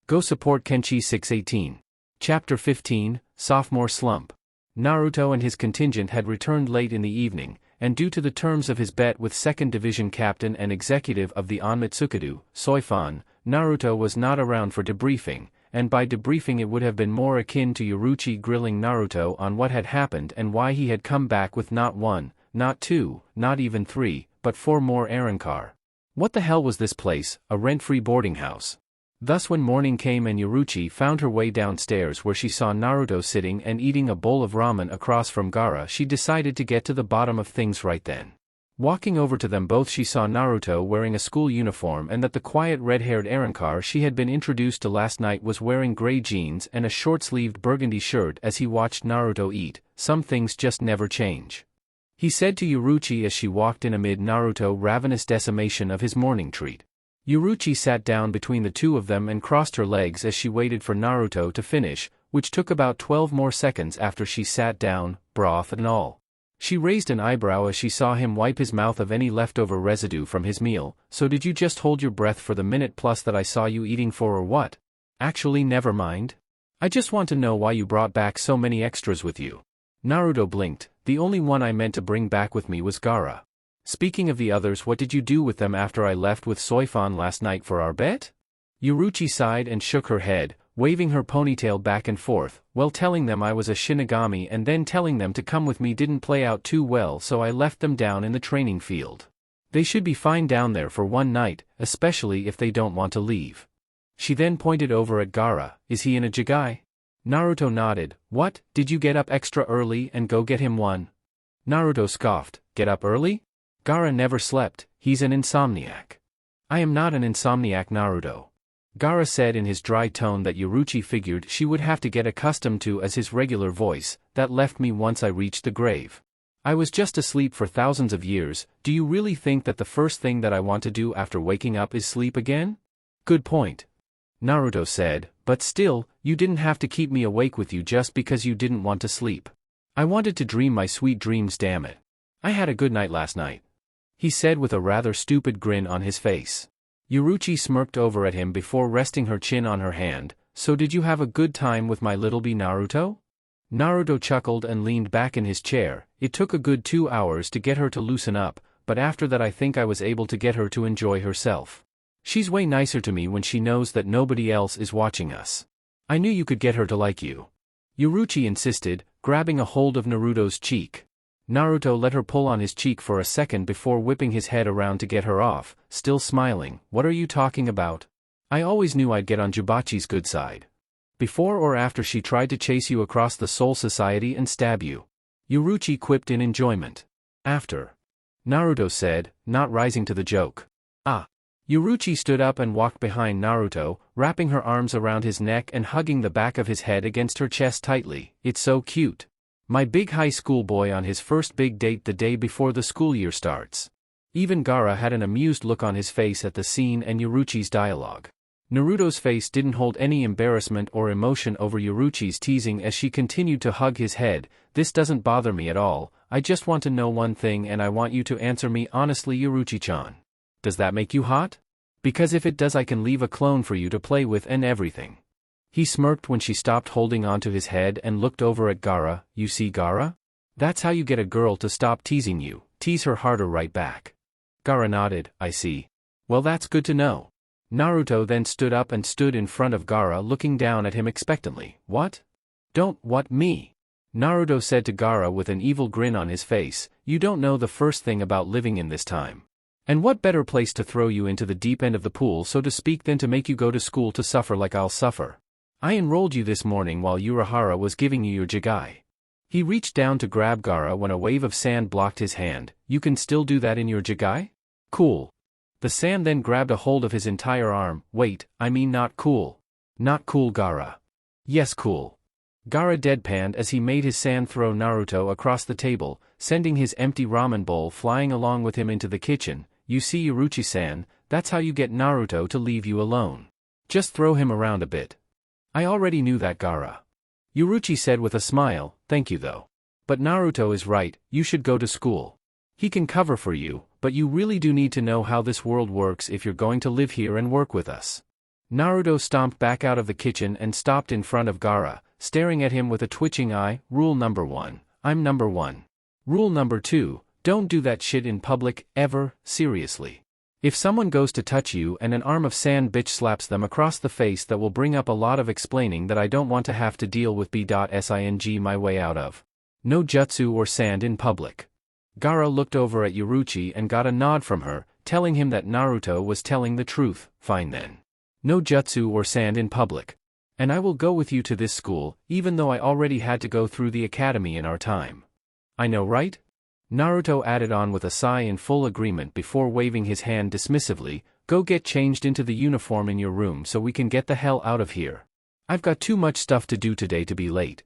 Go support Kenshi 618. Chapter 15, Sophomore Slump. Naruto and his contingent had returned late in the evening, and due to the terms of his bet with 2nd Division Captain and Executive of the Onmitsukado, Soifan, Naruto was not around for debriefing, and by debriefing it would have been more akin to Yaruchi grilling Naruto on what had happened and why he had come back with not 1, not 2, not even 3, but 4 more Arrancar. What the hell was this place, a rent-free boarding house? Thus when morning came and Yaruchi found her way downstairs where she saw Naruto sitting and eating a bowl of ramen across from Gaara, she decided to get to the bottom of things right then. Walking over to them both, she saw Naruto wearing a school uniform and that the quiet red-haired Arrancar she had been introduced to last night was wearing gray jeans and a short-sleeved burgundy shirt. As he watched Naruto eat, some things just never change, he said to Yaruchi as she walked in amid Naruto's ravenous decimation of his morning treat. Yaruchi sat down between the two of them and crossed her legs as she waited for Naruto to finish, which took about 12 more seconds after she sat down, broth and all. She raised an eyebrow as she saw him wipe his mouth of any leftover residue from his meal. So did you just hold your breath for the minute plus that I saw you eating for, or what? Actually, never mind. I just want to know why you brought back so many extras with you. Naruto blinked. The only one I meant to bring back with me was Gaara. Speaking of the others, what did you do with them after I left with Soifan last night for our bet? Yaruchi sighed and shook her head, waving her ponytail back and forth. Well, telling them I was a Shinigami and then telling them to come with me didn't play out too well, so I left them down in the training field. They should be fine down there for one night, especially if they don't want to leave. She then pointed over at Gaara. Is he in a jigai? Naruto nodded. What, did you get up extra early and go get him one? Naruto scoffed. Get up early? Gaara never slept, he's an insomniac. I am not an insomniac, Naruto. Gaara said in his dry tone that Yaruchi figured she would have to get accustomed to as his regular voice. That left me once I reached the grave. I was just asleep for thousands of years. Do you really think that the first thing that I want to do after waking up is sleep again? Good point. Naruto said, but still, you didn't have to keep me awake with you just because you didn't want to sleep. I wanted to dream my sweet dreams, damn it. I had a good night last night, he said with a rather stupid grin on his face. Yaruchi smirked over at him before resting her chin on her hand. So did you have a good time with my little bee Naruto? Naruto chuckled and leaned back in his chair. It took a good 2 hours to get her to loosen up, but after that I think I was able to get her to enjoy herself. She's way nicer to me when she knows that nobody else is watching us. I knew you could get her to like you, Yaruchi insisted, grabbing a hold of Naruto's cheek. Naruto let her pull on his cheek for a second before whipping his head around to get her off, still smiling. What are you talking about? I always knew I'd get on Jubachi's good side. Before or after she tried to chase you across the Soul Society and stab you? Yaruchi quipped in enjoyment. After, Naruto said, not rising to the joke. Ah. Yaruchi stood up and walked behind Naruto, wrapping her arms around his neck and hugging the back of his head against her chest tightly. It's so cute. My big high school boy on his first big date the day before the school year starts. Even Gaara had an amused look on his face at the scene and Yaruchi's dialogue. Naruto's face didn't hold any embarrassment or emotion over Yaruchi's teasing as she continued to hug his head. This doesn't bother me at all. I just want to know one thing and I want you to answer me honestly, Yaruchi-chan. Does that make you hot? Because if it does I can leave a clone for you to play with and everything. He smirked when she stopped holding onto his head and looked over at Gaara. You see, Gaara? That's how you get a girl to stop teasing you. Tease her harder right back. Gaara nodded. I see. Well, that's good to know. Naruto then stood up and stood in front of Gaara looking down at him expectantly. What? Don't, what, me? Naruto said to Gaara with an evil grin on his face. You don't know the first thing about living in this time. And what better place to throw you into the deep end of the pool, so to speak, than to make you go to school to suffer like I'll suffer. I enrolled you this morning while Urahara was giving you your jigai. He reached down to grab Gaara when a wave of sand blocked his hand. You can still do that in your jigai? Cool. The sand then grabbed a hold of his entire arm. Wait, I mean not cool. Not cool, Gaara. Yes, cool. Gaara deadpanned as he made his sand throw Naruto across the table, sending his empty ramen bowl flying along with him into the kitchen. You see, Yaruchi-san, that's how you get Naruto to leave you alone. Just throw him around a bit. I already knew that, Gaara. Yaruchi said with a smile. Thank you though. But Naruto is right, you should go to school. He can cover for you, but you really do need to know how this world works if you're going to live here and work with us. Naruto stomped back out of the kitchen and stopped in front of Gaara, staring at him with a twitching eye. Rule number 1, I'm number 1. Rule number 2, don't do that shit in public, ever, seriously. If someone goes to touch you and an arm of sand bitch slaps them across the face, that will bring up a lot of explaining that I don't want to have to deal with. Sing my way out of. No jutsu or sand in public. Gaara looked over at Yaruchi and got a nod from her, telling him that Naruto was telling the truth. Fine then. No jutsu or sand in public. And I will go with you to this school, even though I already had to go through the academy in our time. I know, right? Naruto added on with a sigh in full agreement before waving his hand dismissively. Go get changed into the uniform in your room so we can get the hell out of here. I've got too much stuff to do today to be late.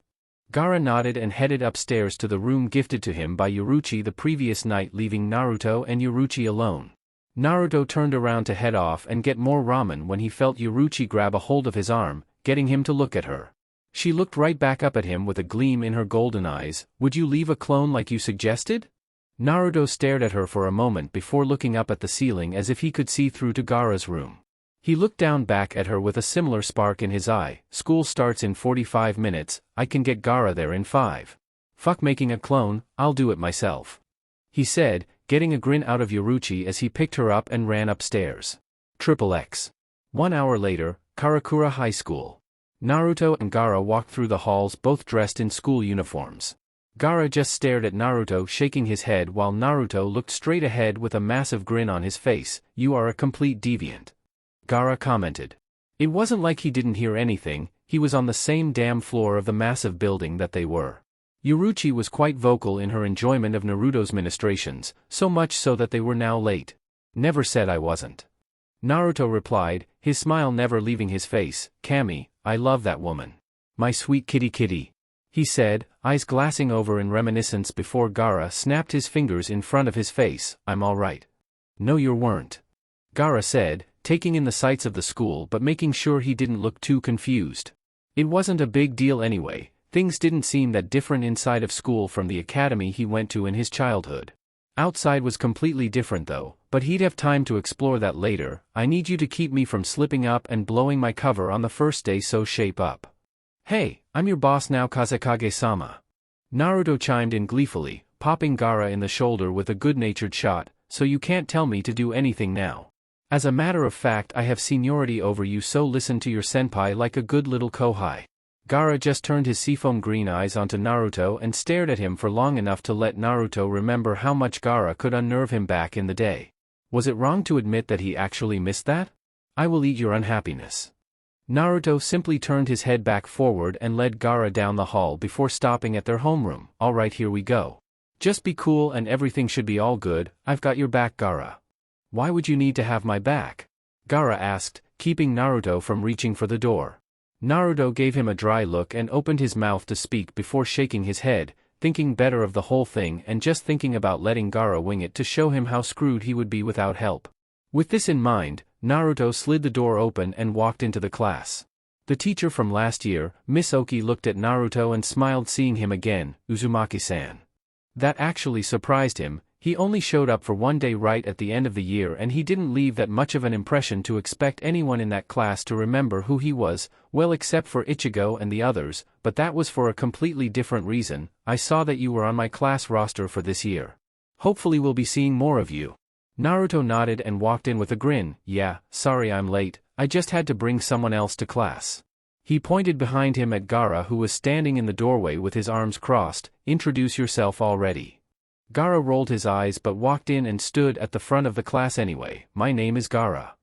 Gaara nodded and headed upstairs to the room gifted to him by Yaruchi the previous night, leaving Naruto and Yaruchi alone. Naruto turned around to head off and get more ramen when he felt Yaruchi grab a hold of his arm, getting him to look at her. She looked right back up at him with a gleam in her golden eyes. Would you leave a clone like you suggested? Naruto stared at her for a moment before looking up at the ceiling as if he could see through to Gaara's room. He looked down back at her with a similar spark in his eye. School starts in 45 minutes, I can get Gaara there in 5. Fuck making a clone, I'll do it myself. He said, getting a grin out of Yaruchi as he picked her up and ran upstairs. XXX. 1 hour later, Karakura High School. Naruto and Gaara walked through the halls, both dressed in school uniforms. Gaara just stared at Naruto, shaking his head, while Naruto looked straight ahead with a massive grin on his face. You are a complete deviant. Gaara commented. It wasn't like he didn't hear anything, he was on the same damn floor of the massive building that they were. Yaruchi was quite vocal in her enjoyment of Naruto's ministrations, so much so that they were now late. Never said I wasn't. Naruto replied, his smile never leaving his face. Kami, I love that woman. My sweet kitty. He said, eyes glassing over in reminiscence before Gaara snapped his fingers in front of his face. I'm alright. No you weren't. Gaara said, taking in the sights of the school but making sure he didn't look too confused. It wasn't a big deal anyway, things didn't seem that different inside of school from the academy he went to in his childhood. Outside was completely different though, but he'd have time to explore that later. I need you to keep me from slipping up and blowing my cover on the first day, so shape up. Hey, I'm your boss now, Kazekage-sama. Naruto chimed in gleefully, popping Gaara in the shoulder with a good-natured shot. So you can't tell me to do anything now. As a matter of fact, I have seniority over you, so listen to your senpai like a good little kohai. Gaara just turned his seafoam green eyes onto Naruto and stared at him for long enough to let Naruto remember how much Gaara could unnerve him back in the day. Was it wrong to admit that he actually missed that? I will eat your unhappiness. Naruto simply turned his head back forward and led Gaara down the hall before stopping at their homeroom. Alright, here we go. Just be cool and everything should be all good. I've got your back, Gaara. Why would you need to have my back? Gaara asked, keeping Naruto from reaching for the door. Naruto gave him a dry look and opened his mouth to speak before shaking his head, thinking better of the whole thing and just thinking about letting Gaara wing it to show him how screwed he would be without help. With this in mind, Naruto slid the door open and walked into the class. The teacher from last year, Miss Oki, looked at Naruto and smiled seeing him again. Uzumaki-san. That actually surprised him. He only showed up for 1 day right at the end of the year and he didn't leave that much of an impression to expect anyone in that class to remember who he was, well except for Ichigo and the others, but that was for a completely different reason. I saw that you were on my class roster for this year. Hopefully we'll be seeing more of you. Naruto nodded and walked in with a grin. Yeah, sorry I'm late, I just had to bring someone else to class. He pointed behind him at Gaara, who was standing in the doorway with his arms crossed. Introduce yourself already. Gaara rolled his eyes but walked in and stood at the front of the class anyway. My name is Gaara.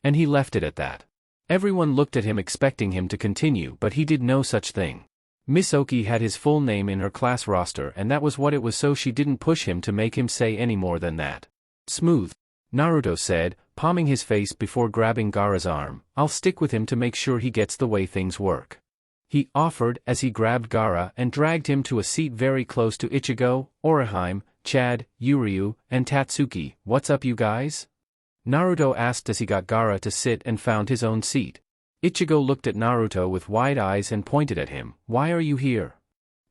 And he left it at that. Everyone looked at him expecting him to continue, but he did no such thing. Miss Oki had his full name in her class roster and that was what it was, so she didn't push him to make him say any more than that. Smooth. Naruto said, palming his face before grabbing Gaara's arm. I'll stick with him to make sure he gets the way things work. He offered as he grabbed Gaara and dragged him to a seat very close to Ichigo, Orihime, Chad, Yuryu, and Tatsuki. What's up you guys? Naruto asked as he got Gaara to sit and found his own seat. Ichigo looked at Naruto with wide eyes and pointed at him. Why are you here?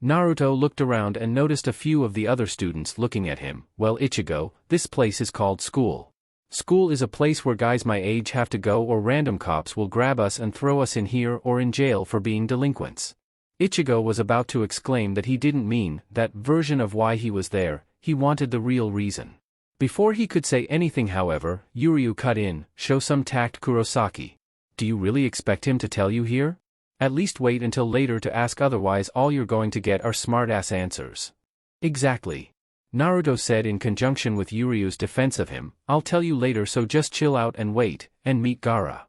Naruto looked around and noticed a few of the other students looking at him. Well Ichigo, this place is called school. School is a place where guys my age have to go or random cops will grab us and throw us in here or in jail for being delinquents. Ichigo was about to exclaim that he didn't mean that version of why he was there, he wanted the real reason. Before he could say anything however, Yuryu cut in, "Show some tact, Kurosaki. Do you really expect him to tell you here? At least wait until later to ask, otherwise all you're going to get are smart-ass answers." "Exactly," Naruto said in conjunction with Yuryu's defense of him. "I'll tell you later, so just chill out and wait, and meet Gaara,"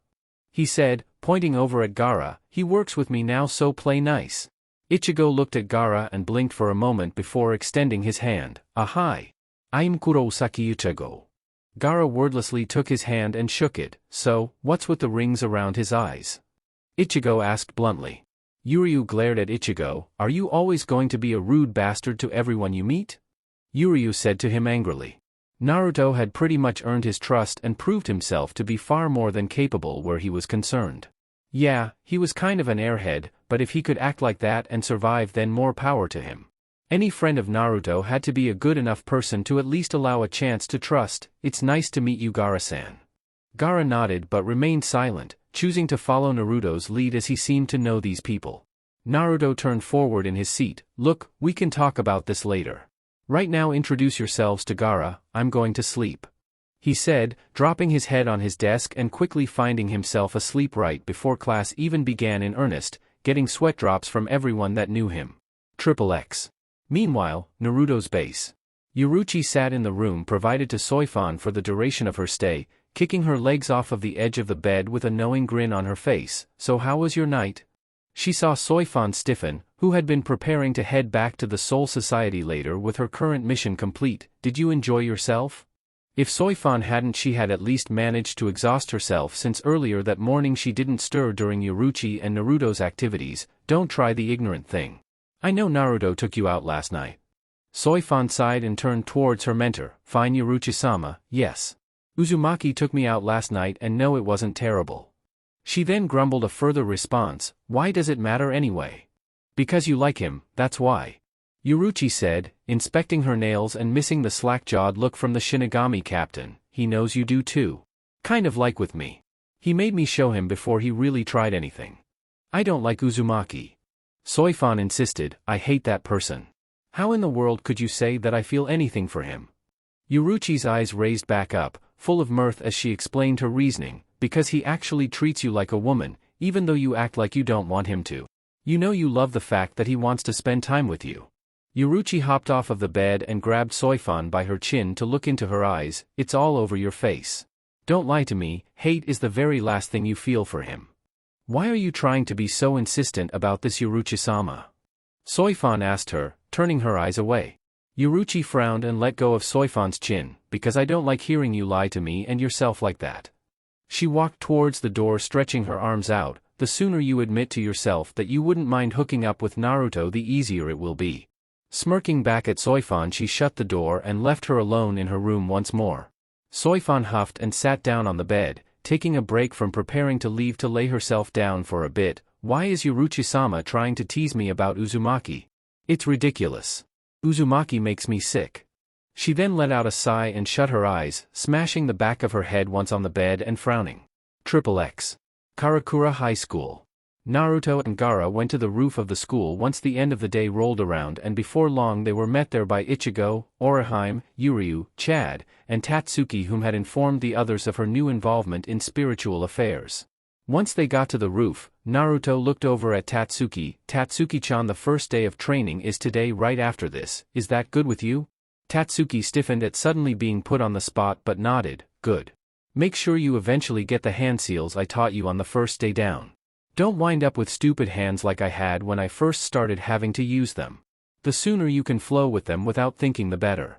he said, pointing over at Gaara. "He works with me now, so play nice." Ichigo looked at Gaara and blinked for a moment before extending his hand. "Hi. I'm Kurosaki Ichigo." Gaara wordlessly took his hand and shook it. "So, what's with the rings around his eyes?" Ichigo asked bluntly. Yuryu glared at Ichigo. "Are you always going to be a rude bastard to everyone you meet?" Yuryu said to him angrily. Naruto had pretty much earned his trust and proved himself to be far more than capable where he was concerned. Yeah, he was kind of an airhead, but if he could act like that and survive, then more power to him. Any friend of Naruto had to be a good enough person to at least allow a chance to trust. "It's nice to meet you, Gaara-san." Gaara nodded but remained silent, choosing to follow Naruto's lead as he seemed to know these people. Naruto turned forward in his seat. "Look, we can talk about this later. Right now introduce yourselves to Gaara. I'm going to sleep," he said, dropping his head on his desk and quickly finding himself asleep right before class even began in earnest, getting sweat drops from everyone that knew him. XXX. Meanwhile, Naruto's base. Yuruchi sat in the room provided to Soifan for the duration of her stay, kicking her legs off of the edge of the bed with a knowing grin on her face. "So how was your night?" She saw Soifan stiffen, who had been preparing to head back to the Soul Society later with her current mission complete. "Did you enjoy yourself?" If Soifan hadn't, she had at least managed to exhaust herself since earlier that morning she didn't stir during Yuruchi and Naruto's activities. "Don't try the ignorant thing. I know Naruto took you out last night." Soifan sighed and turned towards her mentor. "Fine, Yuruchi-sama, yes. Uzumaki took me out last night and no, it wasn't terrible." She then grumbled a further response. "Why does it matter anyway?" "Because you like him, that's why," Yuruchi said, inspecting her nails and missing the slack-jawed look from the Shinigami captain. "He knows you do too. Kind of like with me. He made me show him before he really tried anything." "I don't like Uzumaki," Soifan insisted. "I hate that person. How in the world could you say that I feel anything for him?" Yuruchi's eyes raised back up, full of mirth as she explained her reasoning. "Because he actually treats you like a woman, even though you act like you don't want him to. You know you love the fact that he wants to spend time with you." Yuruchi hopped off of the bed and grabbed Soifan by her chin to look into her eyes. "It's all over your face. Don't lie to me, hate is the very last thing you feel for him. Why are you trying to be so insistent about this, Yuruchi-sama?" Soifan asked her, turning her eyes away. Yuruchi frowned and let go of Soifan's chin. "Because I don't like hearing you lie to me and yourself like that." She walked towards the door, stretching her arms out. "The sooner you admit to yourself that you wouldn't mind hooking up with Naruto, the easier it will be." Smirking back at Soifan, she shut the door and left her alone in her room once more. Soifan huffed and sat down on the bed, taking a break from preparing to leave to lay herself down for a bit. "Why is Yuruchi-sama trying to tease me about Uzumaki? It's ridiculous. Uzumaki makes me sick." She then let out a sigh and shut her eyes, smashing the back of her head once on the bed and frowning. XXX. Karakura High School. Naruto and Gaara went to the roof of the school once the end of the day rolled around, and before long they were met there by Ichigo, Orihime, Yuryu, Chad, and Tatsuki, whom had informed the others of her new involvement in spiritual affairs. Once they got to the roof, Naruto looked over at Tatsuki. "Tatsuki-chan, the first day of training is today. Right after this, is that good with you?" Tatsuki stiffened at suddenly being put on the spot but nodded. "Good. Make sure you eventually get the hand seals I taught you on the first day down. Don't wind up with stupid hands like I had when I first started having to use them. The sooner you can flow with them without thinking, the better."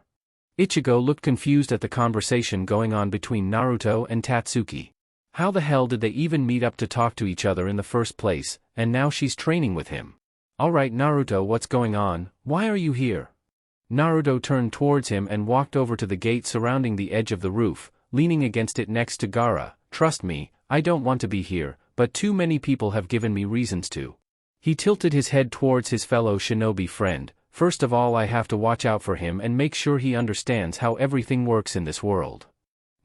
Ichigo looked confused at the conversation going on between Naruto and Tatsuki. How the hell did they even meet up to talk to each other in the first place, and now she's training with him? "Alright Naruto, what's going on? Why are you here?" Naruto turned towards him and walked over to the gate surrounding the edge of the roof, leaning against it next to Gaara. "Trust me, I don't want to be here, but too many people have given me reasons to." He tilted his head towards his fellow shinobi friend. "First of all, I have to watch out for him and make sure he understands how everything works in this world.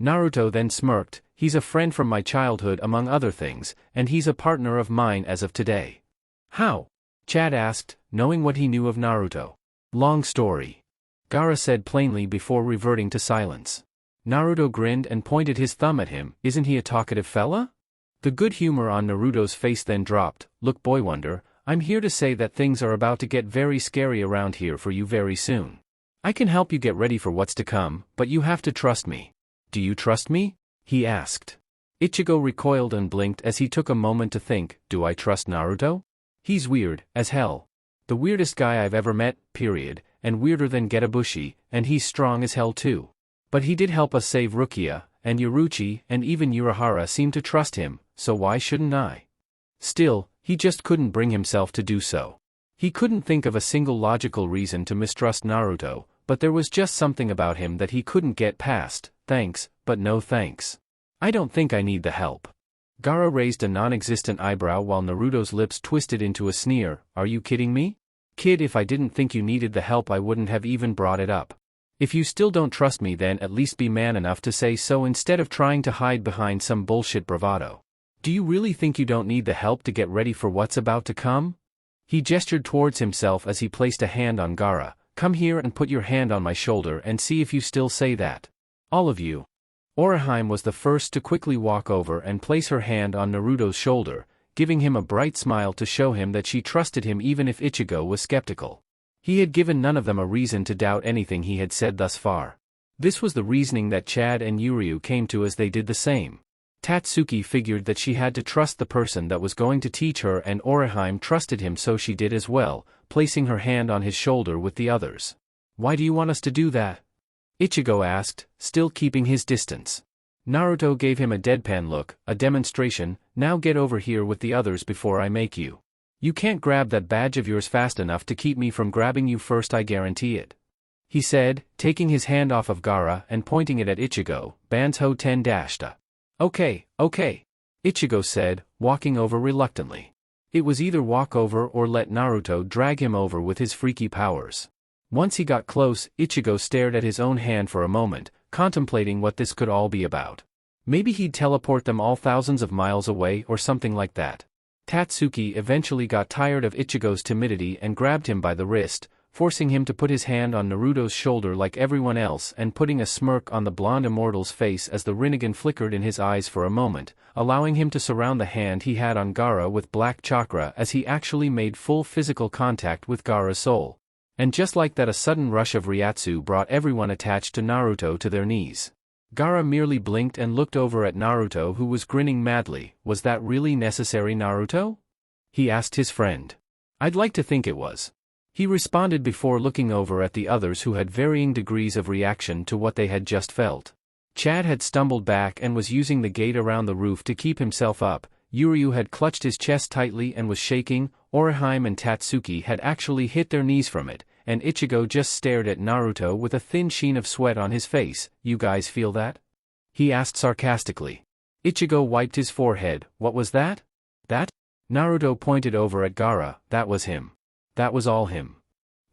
Naruto then smirked, he's a friend from my childhood among other things, and he's a partner of mine as of today. How? Chad asked, knowing what he knew of Naruto. Long story. Gaara said plainly before reverting to silence. Naruto grinned and pointed his thumb at him, isn't he a talkative fella? The good humor on Naruto's face then dropped, look boy wonder, I'm here to say that things are about to get very scary around here for you very soon. I can help you get ready for what's to come, but you have to trust me. Do you trust me? He asked. Ichigo recoiled and blinked as he took a moment to think, do I trust Naruto? He's weird, as hell. The weirdest guy I've ever met, period, and weirder than Getabushi, and he's strong as hell too. But he did help us save Rukia, and Yoruichi, and even Urahara seemed to trust him, so why shouldn't I? Still, he just couldn't bring himself to do so. He couldn't think of a single logical reason to mistrust Naruto, but there was just something about him that he couldn't get past, thanks, but no thanks. I don't think I need the help. Gaara raised a non-existent eyebrow while Naruto's lips twisted into a sneer, are you kidding me? Kid, if I didn't think you needed the help I wouldn't have even brought it up. If you still don't trust me then at least be man enough to say so instead of trying to hide behind some bullshit bravado. Do you really think you don't need the help to get ready for what's about to come? He gestured towards himself as he placed a hand on Gaara, come here and put your hand on my shoulder and see if you still say that. All of you. Orihime was the first to quickly walk over and place her hand on Naruto's shoulder, giving him a bright smile to show him that she trusted him even if Ichigo was skeptical. He had given none of them a reason to doubt anything he had said thus far. This was the reasoning that Chad and Yuryu came to as they did the same. Tatsuki figured that she had to trust the person that was going to teach her and Orihime trusted him so she did as well, placing her hand on his shoulder with the others. Why do you want us to do that? Ichigo asked, still keeping his distance. Naruto gave him a deadpan look, a demonstration, now get over here with the others before I make you. You can't grab that badge of yours fast enough to keep me from grabbing you first, I guarantee it. He said, taking his hand off of Gaara and pointing it at Ichigo, Banzo ten dashta. Okay. Ichigo said, walking over reluctantly. It was either walk over or let Naruto drag him over with his freaky powers. Once he got close, Ichigo stared at his own hand for a moment, contemplating what this could all be about. Maybe he'd teleport them all thousands of miles away or something like that. Tatsuki eventually got tired of Ichigo's timidity and grabbed him by the wrist, forcing him to put his hand on Naruto's shoulder like everyone else and putting a smirk on the blonde immortal's face as the Rinnegan flickered in his eyes for a moment, allowing him to surround the hand he had on Gaara with black chakra as he actually made full physical contact with Gaara's soul. And just like that, a sudden rush of Ryatsu brought everyone attached to Naruto to their knees. Gaara merely blinked and looked over at Naruto, who was grinning madly. Was that really necessary, Naruto? He asked his friend. I'd like to think it was. He responded before looking over at the others who had varying degrees of reaction to what they had just felt. Chad had stumbled back and was using the gate around the roof to keep himself up, Yuryu had clutched his chest tightly and was shaking, Orihime and Tatsuki had actually hit their knees from it, and Ichigo just stared at Naruto with a thin sheen of sweat on his face. You guys feel that? He asked sarcastically. Ichigo wiped his forehead. What was that? That? Naruto pointed over at Gaara. That was him. That was all him.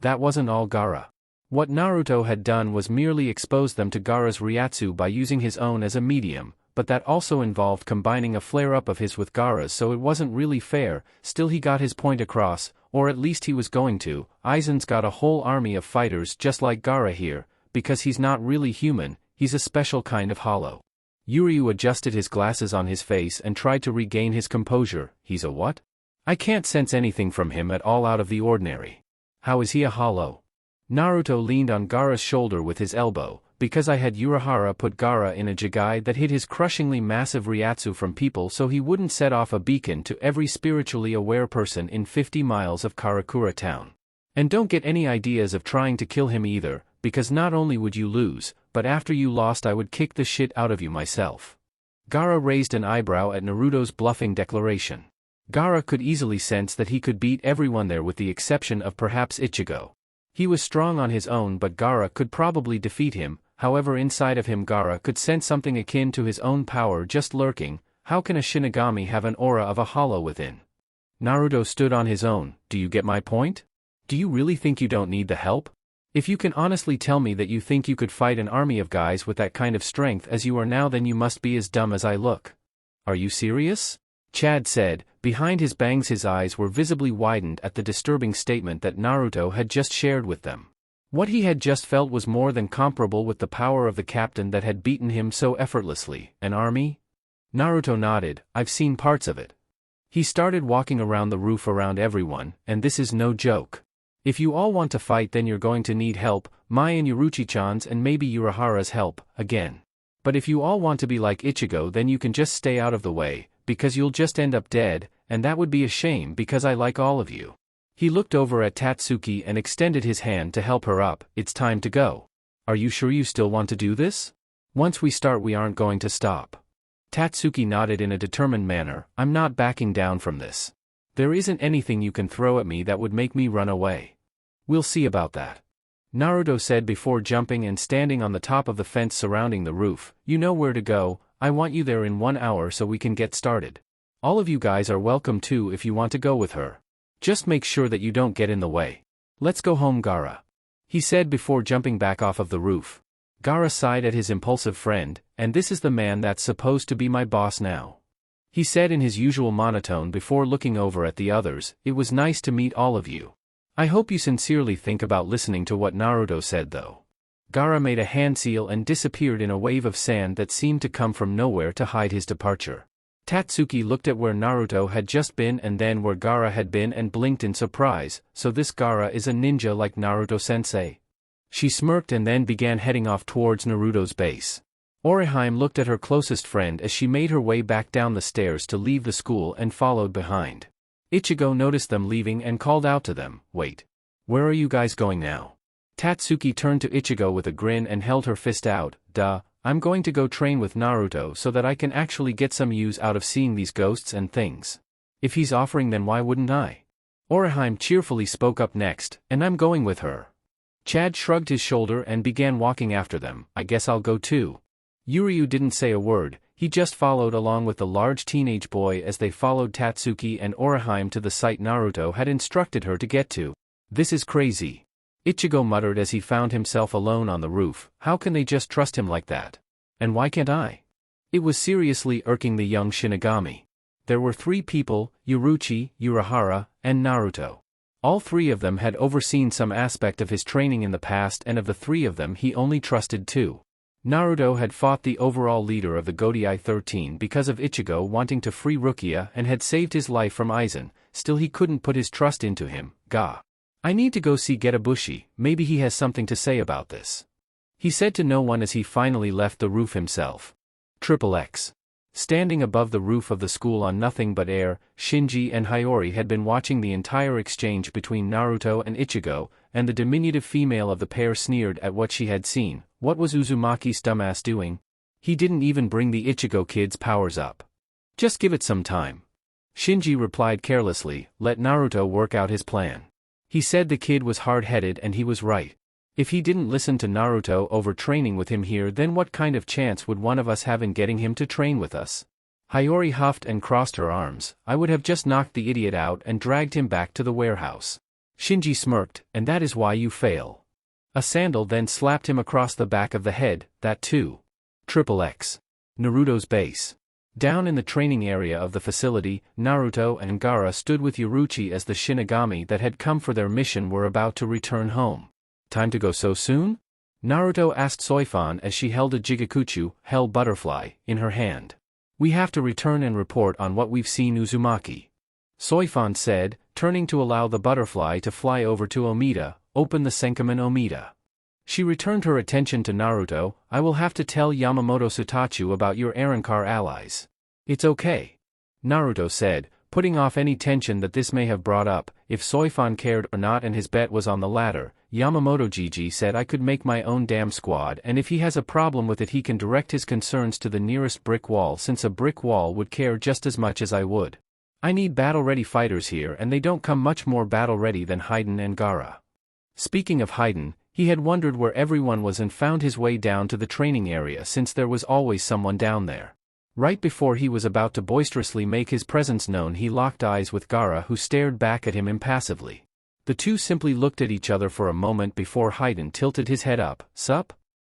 That wasn't all Gaara. What Naruto had done was merely expose them to Gaara's Ryatsu by using his own as a medium, but that also involved combining a flare-up of his with Gaara's, so it wasn't really fair. Still, he got his point across, or at least he was going to. Aizen's got a whole army of fighters just like Gaara here, because he's not really human, he's a special kind of hollow. Yuryu adjusted his glasses on his face and tried to regain his composure. He's a what? I can't sense anything from him at all out of the ordinary. How is he a hollow? Naruto leaned on Gaara's shoulder with his elbow. Because I had Urahara put Gaara in a jigai that hid his crushingly massive Ryatsu from people so he wouldn't set off a beacon to every spiritually aware person in 50 miles of Karakura town. And don't get any ideas of trying to kill him either, because not only would you lose, but after you lost I would kick the shit out of you myself. Gaara raised an eyebrow at Naruto's bluffing declaration. Gaara could easily sense that he could beat everyone there with the exception of perhaps Ichigo. He was strong on his own, but Gaara could probably defeat him. However, inside of him Gaara could sense something akin to his own power just lurking. How can a Shinigami have an aura of a hollow within? Naruto stood on his own. Do you get my point? Do you really think you don't need the help? If you can honestly tell me that you think you could fight an army of guys with that kind of strength as you are now, then you must be as dumb as I look. Are you serious? Chad said. Behind his bangs his eyes were visibly widened at the disturbing statement that Naruto had just shared with them. What he had just felt was more than comparable with the power of the captain that had beaten him so effortlessly. An army? Naruto nodded. I've seen parts of it. He started walking around the roof around everyone, and this is no joke. If you all want to fight, then you're going to need help, Mai and Uruchi-chan's and maybe Urahara's help, again. But if you all want to be like Ichigo, then you can just stay out of the way, because you'll just end up dead, and that would be a shame because I like all of you. He looked over at Tatsuki and extended his hand to help her up. It's time to go. Are you sure you still want to do this? Once we start, we aren't going to stop. Tatsuki nodded in a determined manner. I'm not backing down from this. There isn't anything you can throw at me that would make me run away. We'll see about that. Naruto said before jumping and standing on the top of the fence surrounding the roof. You know where to go. I want you there in 1 hour so we can get started. All of you guys are welcome too if you want to go with her. Just make sure that you don't get in the way. Let's go home, Gaara. He said before jumping back off of the roof. Gaara sighed at his impulsive friend, and this is the man that's supposed to be my boss now. He said in his usual monotone before looking over at the others. It was nice to meet all of you. I hope you sincerely think about listening to what Naruto said though. Gaara made a hand seal and disappeared in a wave of sand that seemed to come from nowhere to hide his departure. Tatsuki looked at where Naruto had just been and then where Gaara had been and blinked in surprise. So this Gaara is a ninja like Naruto-sensei? She smirked and then began heading off towards Naruto's base. Orihime looked at her closest friend as she made her way back down the stairs to leave the school and followed behind. Ichigo noticed them leaving and called out to them, Wait. Where are you guys going now? Tatsuki turned to Ichigo with a grin and held her fist out. Duh, I'm going to go train with Naruto so that I can actually get some use out of seeing these ghosts and things. If he's offering, then why wouldn't I? Orihime cheerfully spoke up next, and I'm going with her. Chad shrugged his shoulder and began walking after them. I guess I'll go too. Yuryu didn't say a word. He just followed along with the large teenage boy as they followed Tatsuki and Orihime to the site Naruto had instructed her to get to. This is crazy. Ichigo muttered as he found himself alone on the roof. How can they just trust him like that? And why can't I? It was seriously irking the young Shinigami. There were 3 people, Uruchi, Urahara, and Naruto. All 3 of them had overseen some aspect of his training in the past, and of the 3 of them he only trusted 2. Naruto had fought the overall leader of the Godai 13 because of Ichigo wanting to free Rukia and had saved his life from Aizen. Still he couldn't put his trust into him. I need to go see Getabushi, maybe he has something to say about this. He said to no one as he finally left the roof himself. XXX. Standing above the roof of the school on nothing but air, Shinji and Hiyori had been watching the entire exchange between Naruto and Ichigo, and the diminutive female of the pair sneered at what she had seen. What was Uzumaki's dumbass doing? He didn't even bring the Ichigo kid's powers up. Just give it some time. Shinji replied carelessly, let Naruto work out his plan. He said the kid was hard-headed and he was right. If he didn't listen to Naruto over training with him here, then what kind of chance would one of us have in getting him to train with us? Hiyori huffed and crossed her arms. I would have just knocked the idiot out and dragged him back to the warehouse. Shinji smirked, and that is why you fail. A sandal then slapped him across the back of the head. That too. XXX. Naruto's base. Down in the training area of the facility, Naruto and Gaara stood with Uruchi as the Shinigami that had come for their mission were about to return home. Time to go so soon? Naruto asked Soifan as she held a Jigakuchu, Hell Butterfly, in her hand. We have to return and report on what we've seen, Uzumaki. Soifan said, turning to allow the butterfly to fly over to Omida. Open the Senkaman, Omida. She returned her attention to Naruto. I will have to tell Yamamoto Sutachu about your Arrancar allies. It's okay. Naruto said, putting off any tension that this may have brought up, if Soifan cared or not, and his bet was on the latter. Yamamoto Gigi said I could make my own damn squad, and if he has a problem with it he can direct his concerns to the nearest brick wall, since a brick wall would care just as much as I would. I need battle-ready fighters here, and they don't come much more battle-ready than Haiden and Gaara. Speaking of Haiden, he had wondered where everyone was and found his way down to the training area since there was always someone down there. Right before he was about to boisterously make his presence known, he locked eyes with Gaara, who stared back at him impassively. The two simply looked at each other for a moment before Haiden tilted his head up. Sup?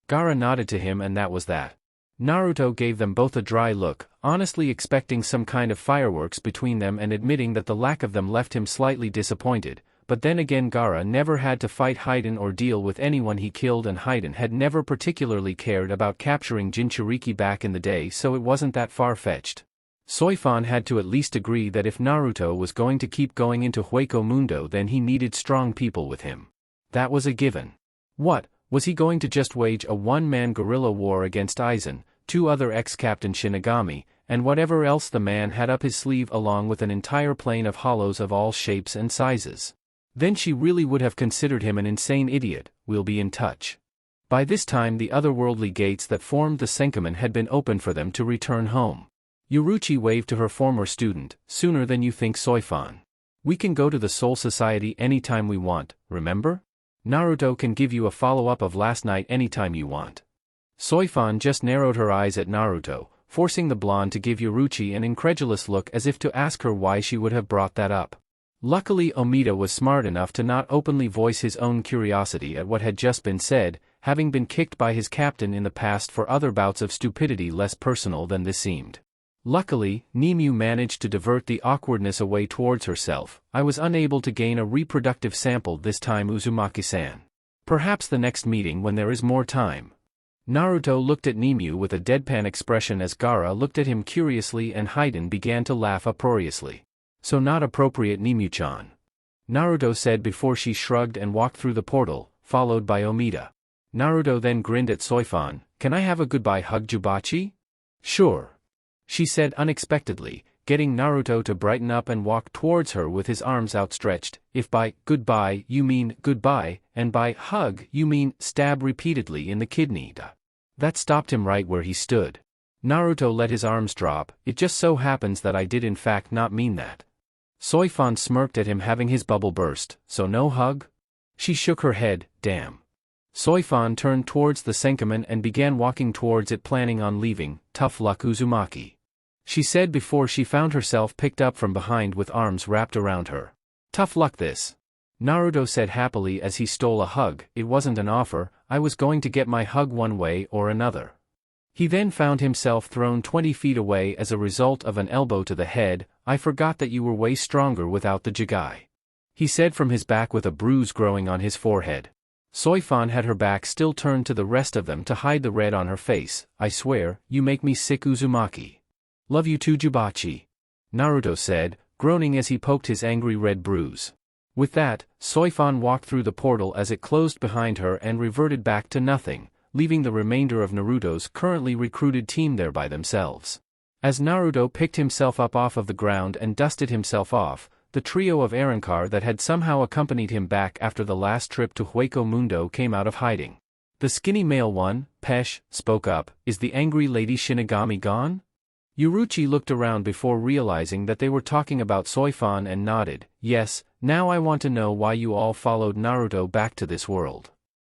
Gaara nodded to him and that was that. Naruto gave them both a dry look, honestly expecting some kind of fireworks between them and admitting that the lack of them left him slightly disappointed, but then again Gaara never had to fight Haiden or deal with anyone he killed and Haiden had never particularly cared about capturing Jinchuriki back in the day, so it wasn't that far-fetched. Soifan had to at least agree that if Naruto was going to keep going into Hueco Mundo then he needed strong people with him. That was a given. What, was he going to just wage a one-man guerrilla war against Aizen, two other ex-Captain Shinigami, and whatever else the man had up his sleeve along with an entire plane of hollows of all shapes and sizes? Then she really would have considered him an insane idiot. We'll be in touch. By this time the otherworldly gates that formed the Senkamen had been opened for them to return home. Yoruichi waved to her former student, sooner than you think Soifan. We can go to the Soul Society anytime we want, remember? Naruto can give you a follow-up of last night anytime you want. Soifan just narrowed her eyes at Naruto, forcing the blonde to give Yoruichi an incredulous look as if to ask her why she would have brought that up. Luckily Omida was smart enough to not openly voice his own curiosity at what had just been said, having been kicked by his captain in the past for other bouts of stupidity less personal than this seemed. Luckily, Nimue managed to divert the awkwardness away towards herself. I was unable to gain a reproductive sample this time, Uzumaki-san. Perhaps the next meeting when there is more time. Naruto looked at Nimue with a deadpan expression as Gaara looked at him curiously and Haiden began to laugh uproariously. So not appropriate, Nimue-chan. Naruto said before she shrugged and walked through the portal, followed by Omida. Naruto then grinned at Soifan. Can I have a goodbye hug, Jubachi? Sure. She said unexpectedly, getting Naruto to brighten up and walk towards her with his arms outstretched. If by goodbye you mean goodbye, and by hug you mean stab repeatedly in the kidney. That stopped him right where he stood. Naruto let his arms drop. It just so happens that I did in fact not mean that. Soifan smirked at him, having his bubble burst. So no hug? She shook her head. Damn. Soifan turned towards the Senkamen and began walking towards it, planning on leaving. Tough luck, Uzumaki. She said before she found herself picked up from behind with arms wrapped around her. Tough luck this. Naruto said happily as he stole a hug. It wasn't an offer, I was going to get my hug one way or another. He then found himself thrown 20 feet away as a result of an elbow to the head. I forgot that you were way stronger without the Jigai. He said from his back with a bruise growing on his forehead. Soifan had her back still turned to the rest of them to hide the red on her face. I swear, you make me sick, Uzumaki. Love you too, Jubachi. Naruto said, groaning as he poked his angry red bruise. With that, Soifan walked through the portal as it closed behind her and reverted back to nothing, leaving the remainder of Naruto's currently recruited team there by themselves. As Naruto picked himself up off of the ground and dusted himself off, the trio of Arrancar that had somehow accompanied him back after the last trip to Hueco Mundo came out of hiding. The skinny male one, Pesh, spoke up. Is the angry lady Shinigami gone? Yoruichi looked around before realizing that they were talking about Soifan and nodded. Yes, now I want to know why you all followed Naruto back to this world.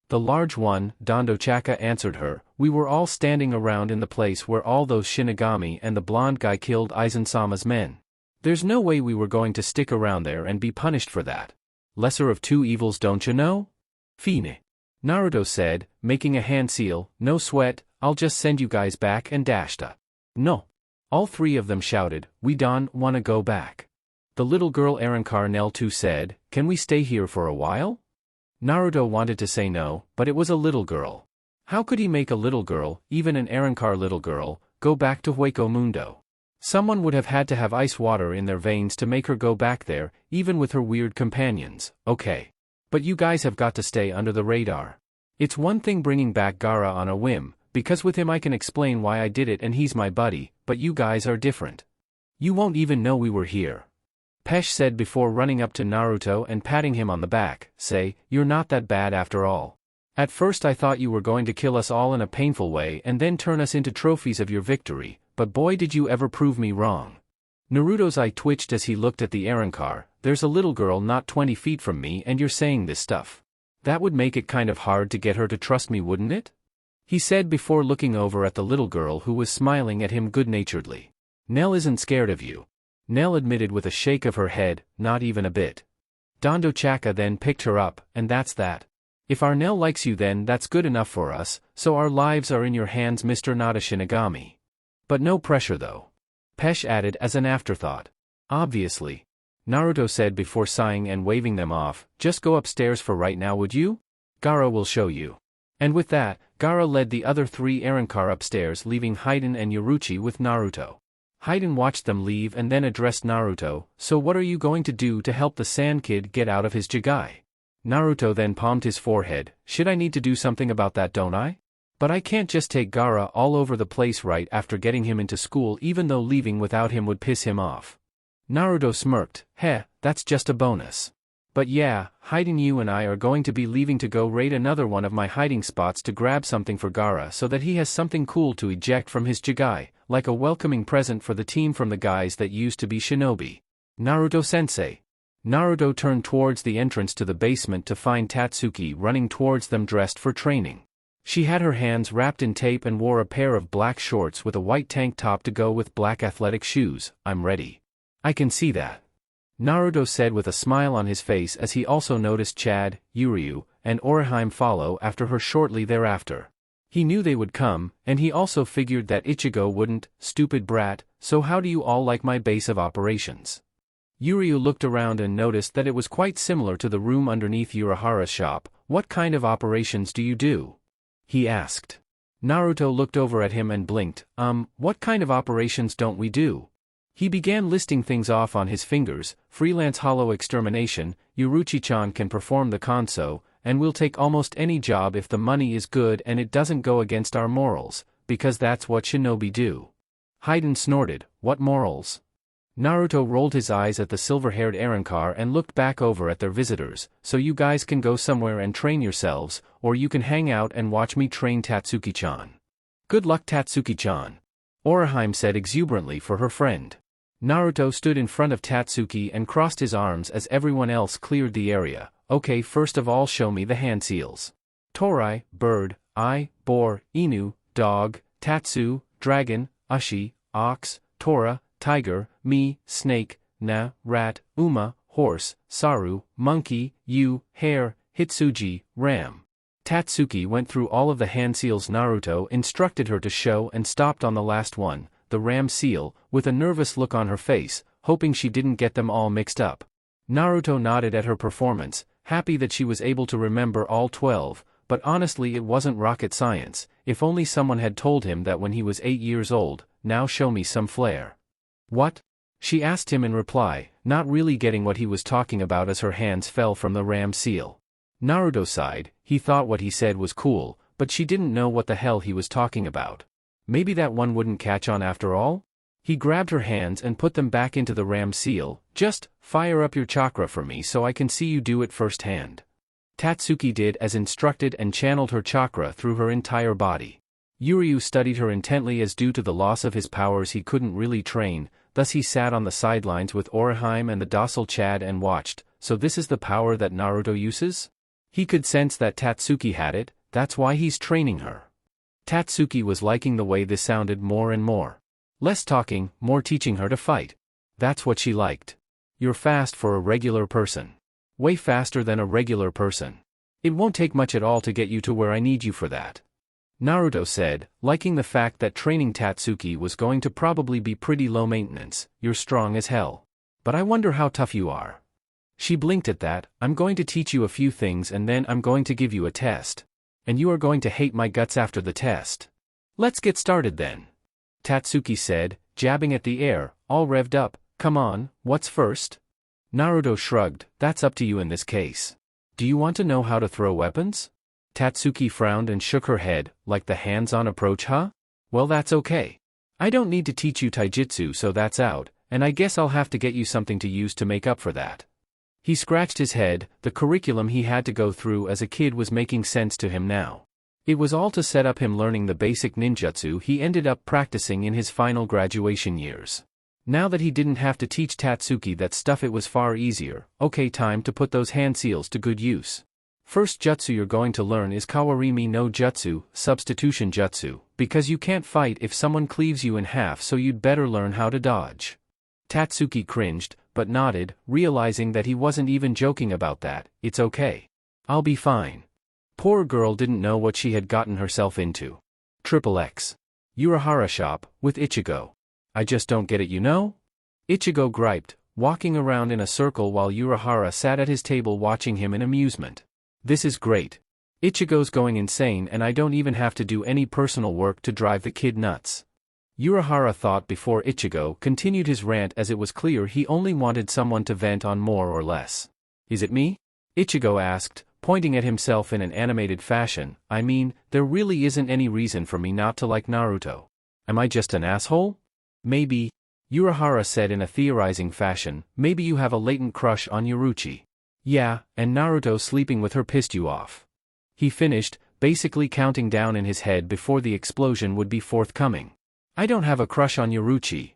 The large one, Dondochaka, answered her. We were all standing around in the place where all those Shinigami and the blonde guy killed Aizen-sama's men. There's no way we were going to stick around there and be punished for that. Lesser of two evils, don't you know? Fine. Naruto said, making a hand seal. No sweat, I'll just send you guys back and dashta. No. All three of them shouted, we don't wanna go back. The little girl Arrancar Nel too said, can we stay here for a while? Naruto wanted to say no, but it was a little girl. How could he make a little girl, even an Arrancar little girl, go back to Hueco Mundo? Someone would have had to have ice water in their veins to make her go back there, even with her weird companions. Okay. But you guys have got to stay under the radar. It's one thing bringing back Gaara on a whim, because with him I can explain why I did it and he's my buddy, but you guys are different. You won't even know we were here. Pesh said before running up to Naruto and patting him on the back. Say, you're not that bad after all. At first I thought you were going to kill us all in a painful way and then turn us into trophies of your victory, but boy did you ever prove me wrong. Naruto's eye twitched as he looked at the Arrancar. There's a little girl not 20 feet from me and you're saying this stuff. That would make it kind of hard to get her to trust me, wouldn't it? He said before looking over at the little girl who was smiling at him good-naturedly. Nell isn't scared of you. Nell admitted with a shake of her head, not even a bit. Dondo Chaka then picked her up, and that's that. If Arnell likes you then that's good enough for us, so our lives are in your hands Mr. Nada Shinigami. But no pressure though. Pesh added as an afterthought. Obviously. Naruto said before sighing and waving them off, just go upstairs for right now would you? Gaara will show you. And with that, Gaara led the other 3 Arrancar upstairs leaving Hyden and Yoruichi with Naruto. Hyden watched them leave and then addressed Naruto, so what are you going to do to help the Sand Kid get out of his jigai? Naruto then palmed his forehead, should I need to do something about that don't I? But I can't just take Gaara all over the place right after getting him into school even though leaving without him would piss him off. Naruto smirked, heh, that's just a bonus. But yeah, Hyden you and I are going to be leaving to go raid another one of my hiding spots to grab something for Gaara so that he has something cool to eject from his jigai, like a welcoming present for the team from the guys that used to be shinobi. Naruto-sensei. Naruto turned towards the entrance to the basement to find Tatsuki running towards them dressed for training. She had her hands wrapped in tape and wore a pair of black shorts with a white tank top to go with black athletic shoes. I'm ready. I can see that. Naruto said with a smile on his face as he also noticed Chad, Yuryu, and Orihime follow after her shortly thereafter. He knew they would come, and he also figured that Ichigo wouldn't, stupid brat, so how do you all like my base of operations? Yuryu looked around and noticed that it was quite similar to the room underneath Urahara's shop. What kind of operations do you do? He asked. Naruto looked over at him and blinked, what kind of operations don't we do? He began listing things off on his fingers, freelance hollow extermination, Yoruichi-chan can perform the kanso, and we'll take almost any job if the money is good and it doesn't go against our morals, because that's what shinobi do. Hyden snorted, what morals? Naruto rolled his eyes at the silver-haired Arrancar and looked back over at their visitors, so you guys can go somewhere and train yourselves, or you can hang out and watch me train Tatsuki-chan. Good luck Tatsuki-chan. Orihime said exuberantly for her friend. Naruto stood in front of Tatsuki and crossed his arms as everyone else cleared the area. Okay, first of all show me the hand seals. Torai, bird, I, boar, Inu, dog, Tatsu, dragon, Ushi, ox, Tora, tiger, me, snake, na, rat, Uma, horse, Saru, monkey, Yu, hare, Hitsuji, ram. Tatsuki went through all of the hand seals Naruto instructed her to show and stopped on the last one, the ram seal, with a nervous look on her face, hoping she didn't get them all mixed up. Naruto nodded at her performance, happy that she was able to remember all 12, but honestly it wasn't rocket science, if only someone had told him that when he was 8 years old. Now show me some flair. What? She asked him in reply, not really getting what he was talking about as her hands fell from the ram seal. Naruto sighed, he thought what he said was cool, but she didn't know what the hell he was talking about. Maybe that one wouldn't catch on after all? He grabbed her hands and put them back into the ram seal, just, fire up your chakra for me so I can see you do it firsthand. Tatsuki did as instructed and channeled her chakra through her entire body. Yuryu studied her intently as due to the loss of his powers he couldn't really train, thus he sat on the sidelines with Orihime and the docile Chad and watched, so this is the power that Naruto uses? He could sense that Tatsuki had it, that's why he's training her. Tatsuki was liking the way this sounded more and more. Less talking, more teaching her to fight. That's what she liked. You're fast for a regular person. Way faster than a regular person. It won't take much at all to get you to where I need you for that. Naruto said, liking the fact that training Tatsuki was going to probably be pretty low maintenance. You're strong as hell. But I wonder how tough you are. She blinked at that. I'm going to teach you a few things and then I'm going to give you a test. And you are going to hate my guts after the test. Let's get started then. Tatsuki said, jabbing at the air, all revved up. Come on, what's first? Naruto shrugged, that's up to you in this case. Do you want to know how to throw weapons? Tatsuki frowned and shook her head, like the hands-on approach, huh? Well, that's okay. I don't need to teach you taijutsu, so that's out, and I guess I'll have to get you something to use to make up for that. He scratched his head, the curriculum he had to go through as a kid was making sense to him now. It was all to set up him learning the basic ninjutsu he ended up practicing in his final graduation years. Now that he didn't have to teach Tatsuki that stuff, it was far easier. Okay, time to put those hand seals to good use. First jutsu you're going to learn is Kawarimi no Jutsu, substitution jutsu, because you can't fight if someone cleaves you in half, so you'd better learn how to dodge. Tatsuki cringed, but nodded, realizing that he wasn't even joking about that. It's okay. I'll be fine. Poor girl didn't know what she had gotten herself into. XXX. Urahara shop, with Ichigo. I just don't get it, you know? Ichigo griped, walking around in a circle while Urahara sat at his table watching him in amusement. This is great. Ichigo's going insane and I don't even have to do any personal work to drive the kid nuts. Urahara thought before Ichigo continued his rant, as it was clear he only wanted someone to vent on more or less. Is it me? Ichigo asked, pointing at himself in an animated fashion. I mean, there really isn't any reason for me not to like Naruto. Am I just an asshole? Maybe. Urahara said in a theorizing fashion, maybe you have a latent crush on Yoruichi. Yeah, and Naruto sleeping with her pissed you off. He finished, basically counting down in his head before the explosion would be forthcoming. I don't have a crush on Yoruichi.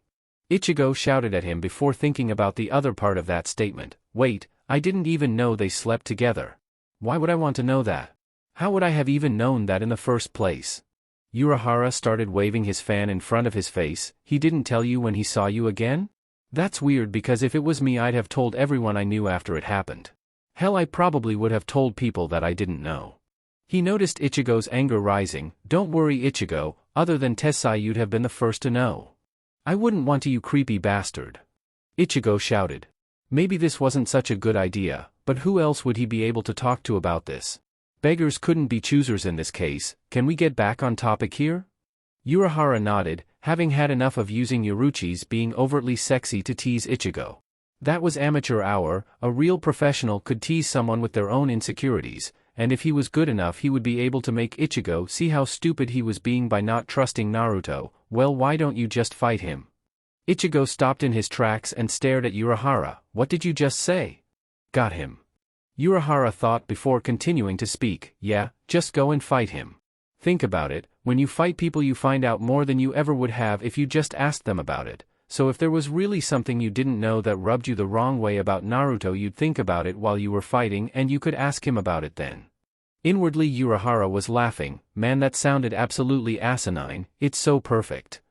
Ichigo shouted at him before thinking about the other part of that statement. Wait, I didn't even know they slept together. Why would I want to know that? How would I have even known that in the first place? Urahara started waving his fan in front of his face. He didn't tell you when he saw you again? That's weird, because if it was me I'd have told everyone I knew after it happened. Hell, I probably would have told people that I didn't know. He noticed Ichigo's anger rising. Don't worry, Ichigo, other than Tessai you'd have been the first to know. I wouldn't want to, you creepy bastard. Ichigo shouted. Maybe this wasn't such a good idea, but who else would he be able to talk to about this? Beggars couldn't be choosers in this case. Can we get back on topic here? Urahara nodded, having had enough of using Yoruichi's being overtly sexy to tease Ichigo. That was amateur hour. A real professional could tease someone with their own insecurities, and if he was good enough he would be able to make Ichigo see how stupid he was being by not trusting Naruto. Well, why don't you just fight him? Ichigo stopped in his tracks and stared at Urahara. What did you just say? Got him. Urahara thought before continuing to speak. Yeah, just go and fight him. Think about it, when you fight people you find out more than you ever would have if you just asked them about it. So if there was really something you didn't know that rubbed you the wrong way about Naruto, you'd think about it while you were fighting and you could ask him about it then. Inwardly Urahara was laughing. Man, that sounded absolutely asinine. It's so perfect.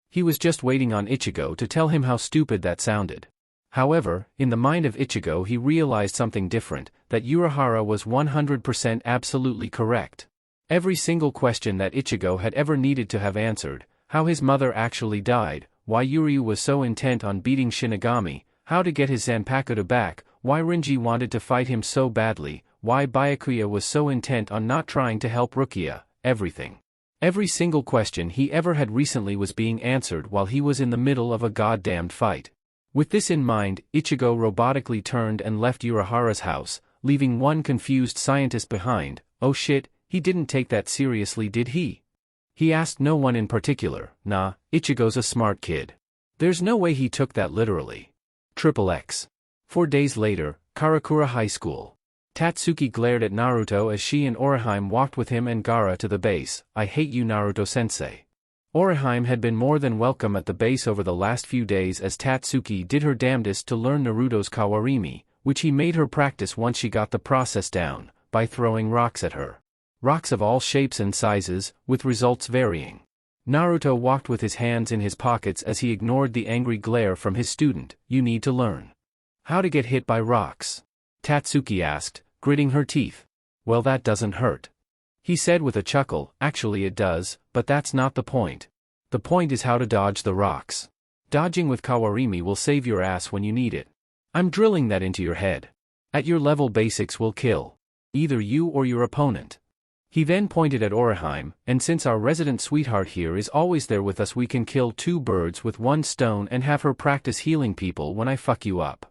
He was just waiting on Ichigo to tell him how stupid that sounded. However, in the mind of Ichigo he realized something different, that Urahara was 100% absolutely correct. Every single question that Ichigo had ever needed to have answered, how his mother actually died, why Yuryu was so intent on beating Shinigami, how to get his Zanpakuto back, why Rinji wanted to fight him so badly, why Byakuya was so intent on not trying to help Rukia, everything. Every single question he ever had recently was being answered while he was in the middle of a goddamned fight. With this in mind, Ichigo robotically turned and left Urahara's house, leaving one confused scientist behind. Oh shit, he didn't take that seriously, did he? He asked no one in particular. Nah, Ichigo's a smart kid. There's no way he took that literally. XXX. 4 days later, Karakura High School. Tatsuki glared at Naruto as she and Orihime walked with him and Gaara to the base. I hate you, Naruto-sensei. Orihime had been more than welcome at the base over the last few days as Tatsuki did her damnedest to learn Naruto's Kawarimi, which he made her practice once she got the process down, by throwing rocks at her. Rocks of all shapes and sizes, with results varying. Naruto walked with his hands in his pockets as he ignored the angry glare from his student. You need to learn how to get hit by rocks, Tatsuki asked, gritting her teeth. Well, that doesn't hurt, he said with a chuckle. Actually it does, but that's not the point. The point is how to dodge the rocks. Dodging with Kawarimi will save your ass when you need it. I'm drilling that into your head. At your level, basics will kill either you or your opponent. He then pointed at Orihime, and since our resident sweetheart here is always there with us, we can kill 2 birds with 1 stone and have her practice healing people when I fuck you up.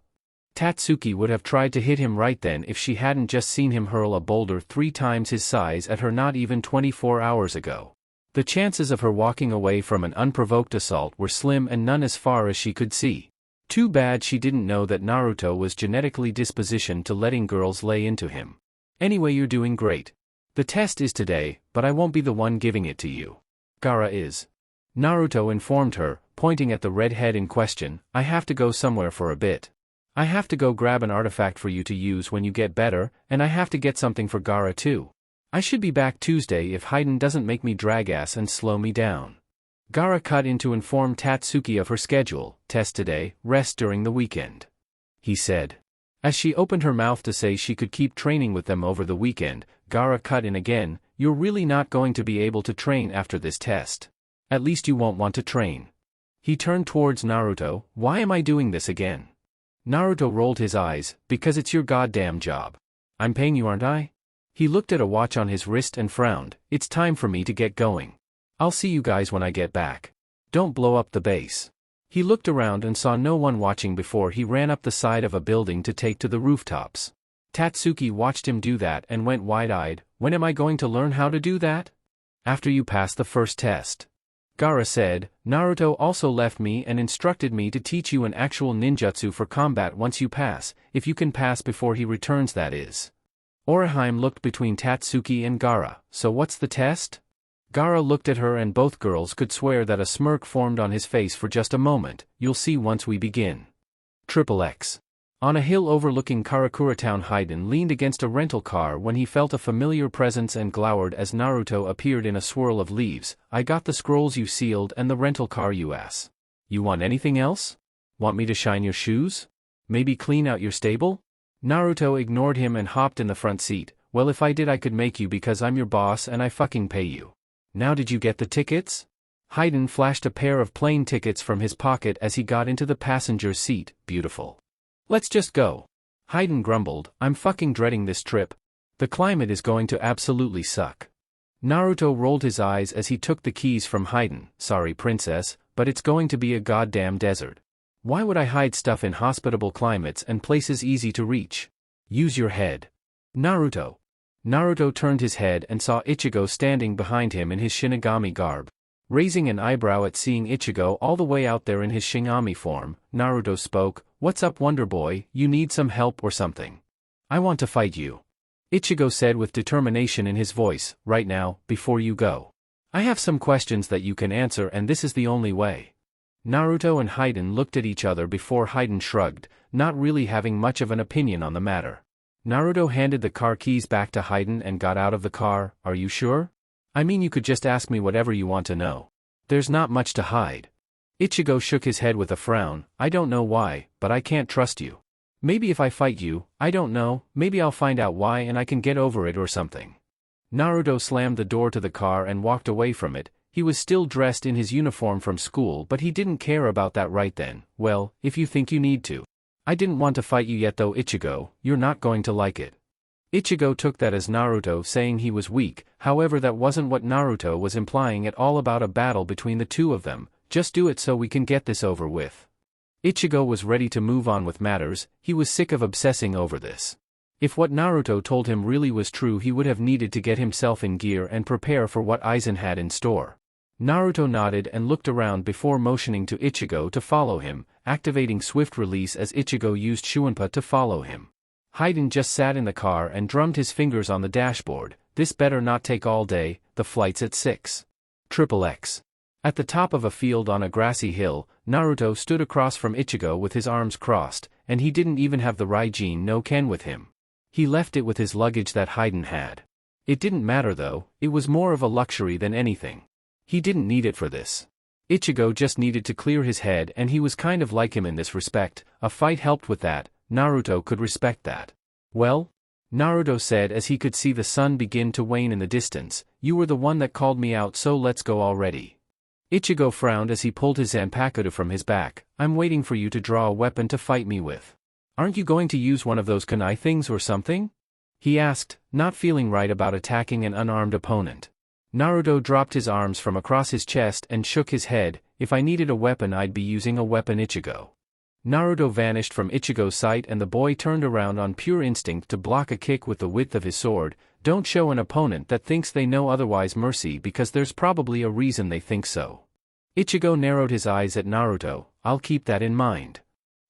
Tatsuki would have tried to hit him right then if she hadn't just seen him hurl a boulder 3 times his size at her not even 24 hours ago. The chances of her walking away from an unprovoked assault were slim and none as far as she could see. Too bad she didn't know that Naruto was genetically dispositioned to letting girls lay into him. Anyway, you're doing great. The test is today, but I won't be the one giving it to you. Gaara is. Naruto informed her, pointing at the red head in question. I have to go somewhere for a bit. I have to go grab an artifact for you to use when you get better, and I have to get something for Gaara too. I should be back Tuesday if Haiden doesn't make me drag ass and slow me down. Gaara cut in to inform Tatsuki of her schedule. Test today, rest during the weekend. he said. As she opened her mouth to say she could keep training with them over the weekend, Gaara cut in again, "You're really not going to be able to train after this test. At least you won't want to train." He turned towards Naruto, "Why am I doing this again?" Naruto rolled his eyes, "Because it's your goddamn job. I'm paying you, aren't I?" He looked at a watch on his wrist and frowned, "It's time for me to get going. I'll see you guys when I get back. Don't blow up the base." He looked around and saw no one watching before he ran up the side of a building to take to the rooftops. Tatsuki watched him do that and went wide-eyed, "When am I going to learn how to do that?" "After you pass the first test." Gaara said, "Naruto also left me and instructed me to teach you an actual ninjutsu for combat once you pass, if you can pass before he returns, that is." Orihime looked between Tatsuki and Gaara, "So what's the test?" Gaara looked at her and both girls could swear that a smirk formed on his face for just a moment. "You'll see once we begin." XXX. On a hill overlooking Karakura Town, Hayden leaned against a rental car when he felt a familiar presence and glowered as Naruto appeared in a swirl of leaves. "I got the scrolls you sealed and the rental car you ass. You want anything else? Want me to shine your shoes? Maybe clean out your stable?" Naruto ignored him and hopped in the front seat. "Well, if I did I could make you, because I'm your boss and I fucking pay you. Now did you get the tickets?" Hayden flashed a pair of plane tickets from his pocket as he got into the passenger's seat. "Beautiful. Let's just go." Hayden grumbled, "I'm fucking dreading this trip. The climate is going to absolutely suck." Naruto rolled his eyes as he took the keys from Hayden. "Sorry, princess, but it's going to be a goddamn desert. Why would I hide stuff in hospitable climates and places easy to reach? Use your head." "Naruto." Naruto turned his head and saw Ichigo standing behind him in his Shinigami garb. Raising an eyebrow at seeing Ichigo all the way out there in his Shinigami form, Naruto spoke, "What's up, Wonder Boy? You need some help or something?" "I want to fight you," Ichigo said with determination in his voice, "right now, before you go. I have some questions that you can answer, and this is the only way." Naruto and Hayden looked at each other before Hayden shrugged, not really having much of an opinion on the matter. Naruto handed the car keys back to Hayden and got out of the car. "Are you sure? I mean, you could just ask me whatever you want to know. There's not much to hide." Ichigo shook his head with a frown. "I don't know why, but I can't trust you. Maybe if I fight you, I don't know, maybe I'll find out why and I can get over it or something." Naruto slammed the door to the car and walked away from it. He was still dressed in his uniform from school, but he didn't care about that right then. "Well, if you think you need to. I didn't want to fight you yet though, Ichigo. You're not going to like it." Ichigo took that as Naruto saying he was weak. However, that wasn't what Naruto was implying at all about a battle between the two of them. "Just do it so we can get this over with." Ichigo was ready to move on with matters. He was sick of obsessing over this. If what Naruto told him really was true, he would have needed to get himself in gear and prepare for what Aizen had in store. Naruto nodded and looked around before motioning to Ichigo to follow him, activating swift release as Ichigo used Shuinpa to follow him. Hayden just sat in the car and drummed his fingers on the dashboard. "This better not take all day, the flight's at 6. XXX. At the top of a field on a grassy hill, Naruto stood across from Ichigo with his arms crossed, and he didn't even have the Raijin no Ken with him. He left it with his luggage that Hayden had. It didn't matter though, it was more of a luxury than anything. He didn't need it for this. Ichigo just needed to clear his head, and he was kind of like him in this respect. A fight helped with that. Naruto could respect that. "Well?" Naruto said as he could see the sun begin to wane in the distance. "You were the one that called me out, so let's go already." Ichigo frowned as he pulled his Zanpakuto from his back. "I'm waiting for you to draw a weapon to fight me with. Aren't you going to use one of those kunai things or something?" he asked, not feeling right about attacking an unarmed opponent. Naruto dropped his arms from across his chest and shook his head. "If I needed a weapon, I'd be using a weapon, Ichigo." Naruto vanished from Ichigo's sight and the boy turned around on pure instinct to block a kick with the width of his sword. Don't show an opponent that thinks they know otherwise mercy, because there's probably a reason they think so. Ichigo narrowed his eyes at Naruto. "I'll keep that in mind,"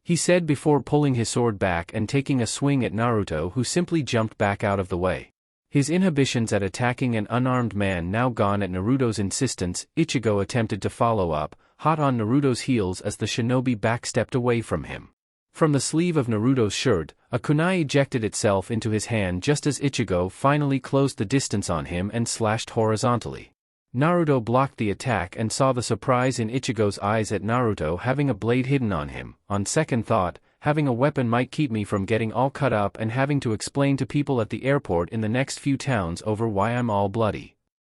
he said before pulling his sword back and taking a swing at Naruto, who simply jumped back out of the way. His inhibitions at attacking an unarmed man now gone at Naruto's insistence, Ichigo attempted to follow up, hot on Naruto's heels as the shinobi backstepped away from him. From the sleeve of Naruto's shirt, a kunai ejected itself into his hand just as Ichigo finally closed the distance on him and slashed horizontally. Naruto blocked the attack and saw the surprise in Ichigo's eyes at Naruto having a blade hidden on him. On second thought, having a weapon might keep me from getting all cut up and having to explain to people at the airport in the next few towns over why I'm all bloody.